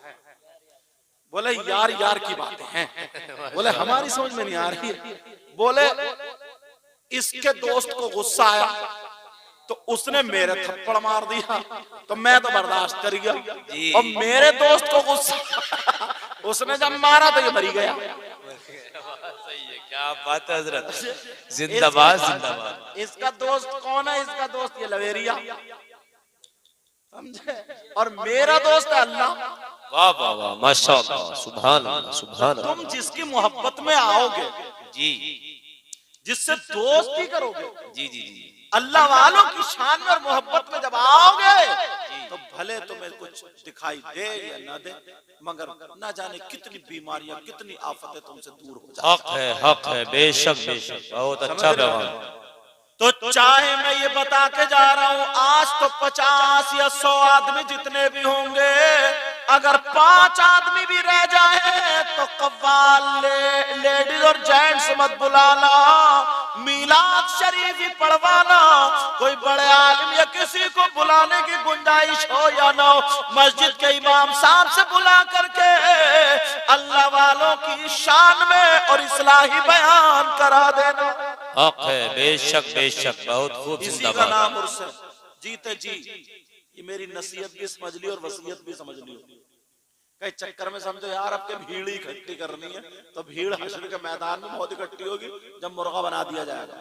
बोले यार यार की बातें हैं। बोले हमारी समझ में नहीं आ रही है। बोले इसके दोस्त को गुस्सा आया तो उसने मेरे थप्पड़ मार दिया, तो मैं तो बर्दाश्त कर गया। और मेरे दोस्त को गुस्सा उसने जब मारा तो ये मरी गया। सही है, क्या बात है हजरत, जिंदाबाद जिंदाबाद। इसका दोस्त कौन है? इसका दोस्त ये लवेरिया, समझे? और मेरा दोस्त है अल्लाह। वाह वाह वाह, माशाअल्लाह, सुभान अल्लाह, सुभान अल्लाह। तुम जिसकी मोहब्बत में आओगे, जी, जिससे दोस्ती करोगे, जी जी जी, अल्लाह वालों की शान में और मोहब्बत में जब आओगे, तो भले तुम्हें कुछ दिखाई दे या ना दे, मगर ना जाने कितनी बीमारियां, कितनी आफतें तुमसे दूर हो जाए। हक है, बेशक बेशक, बहुत अच्छा पैगाम। तो चाहे मैं ये बता के जा रहा हूं, आज तो 50 या 100 आदमी जितने भी होंगे, अगर 5 आदमी भी रह जाए तो कव्वाल लेडीज और जेंट्स मत बुलाना, मीलाद शरीफ ही पढ़वाना। कोई बड़े आलिम या किसी को बुलाने की गुंजाइश हो या ना हो, मस्जिद के इमाम साहब से बुला करके अल्लाह वालों की शान में और इस्लाही बयान करा देना। हक है, बेशक बेशक, बहुत खूब, इसी का नाम उर्स है। जीते जी ये मेरी नसीहत भी समझ ली और वसीयत भी समझ ली। कई चक्कर में समझो यार अब के भीड़ ही इकट्ठी करनी है, तो भीड़ हश्र के मैदान में बहुत इकट्ठी होगी जब मुर्गा बना दिया जाएगा,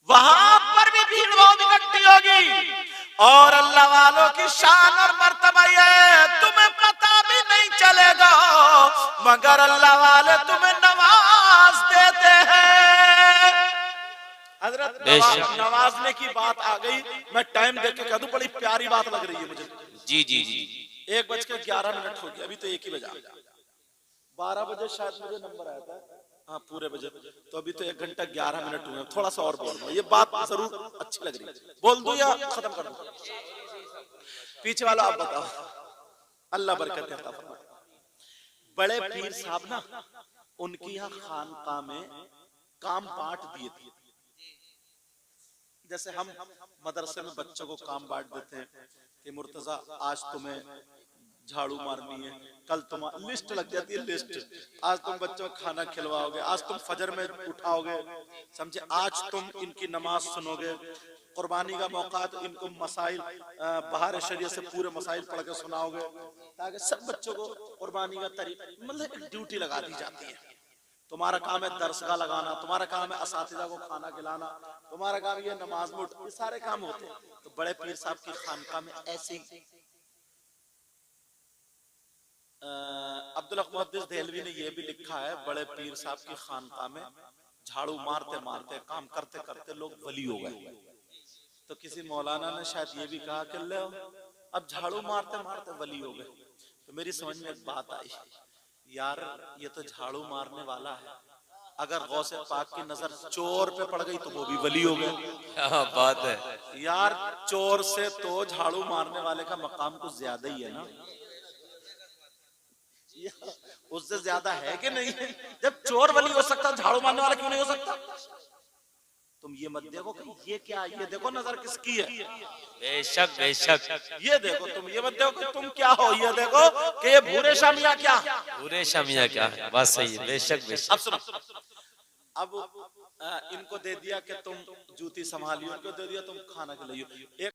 वहां पर भी भीड़ बहुत इकट्ठी होगी। और अल्लाह वालों की शान और मर्तबा ये तुम्हें पता भी नहीं चलेगा, मगर अल्लाह वाले तुम्हें नवाज देते हैं। हजरत नवाजने की बात आ गई, मैं टाइम देख के कह दूं, बड़ी प्यारी बात लग रही है मुझे। जी जी जी, 1:11 हो गया, अभी तो 1 ही बजा। 12 बजे शायद मुझे नंबर आया था, हाँ पूरे बजे, तो अभी तो 1:11 हुए। थोड़ा सा और बोल, ये बात जरूर अच्छी लग रही है, बोल दूं या खत्म कर दूं? पीछे वाला आप बताओ। अल्लाह बरकत देता फरमाए। बड़े पीर साहब ना, उनकी यहाँ खानकाह में काम बांट दिए थे। जैसे हम मदरसे में बच्चों को काम बांट देते हैं कि मुर्तजा आज तुम्हें झाड़ू मारनी है, कल तुम लिस्ट लग जाती है, लिस्ट, आज तुम बच्चों को खाना खिलवाओगे, आज तुम फजर में उठाओगे, समझे, आज तुम इनकी नमाज सुनोगे, कुर्बानी का मौका तो इनको मसाइल बाहर शरीयत से पूरे मसाइल पढ़ के सुनाओगे, ताकि सब बच्चों को कुर्बानी का तरीका, मतलब एक ड्यूटी लगा दी जाती है। तुम्हारा काम है दरसगाह लगाना, तुम्हारा काम है असातिज़ा को खाना खिलाना, तुम्हारा काम ये नमाज में उठ, ये सारे काम होते हैं। तो बड़े पीर साहब की खानकाह में ऐसे ही अब्दुल हक मुहद्दिस देहलवी ने ये भी लिखा है, बड़े पीर साहब की खानकाह में झाड़ू मारते मारते, काम करते करते लोग वली हो गए। तो किसी मौलाना ने शायद ये भी कहा कि लो अब झाड़ू मारते मारते वली हो गए। तो मेरी समझ में एक बात आई, यार ये तो झाड़ू मारने वाला है, अगर गौसे पाक की नजर चोर पे पड़ गई तो वो भी वली हो गए। क्या बात है यार, चोर से तो झाड़ू मारने वाले का मकाम कुछ ज्यादा ही है ना, उससे ज्यादा है कि नहीं? जब चोर वली हो सकता, झाड़ू मारने वाला क्यों नहीं हो सकता? तुम ये मत देखो कि ये क्या, ये देखो नजर किसकी है। बेशक बेशक, ये देखो, तुम ये मत देखो कि तुम क्या हो, ये देखो कि ये भूरे शामिया क्या, पूरे शामिया क्या है, बात सही है, बेशक बेशक। अब सुनो, अब इनको दे दिया कि तुम जूती संभालियो, इनको दे दिया तुम खाना खिलाइयो। एक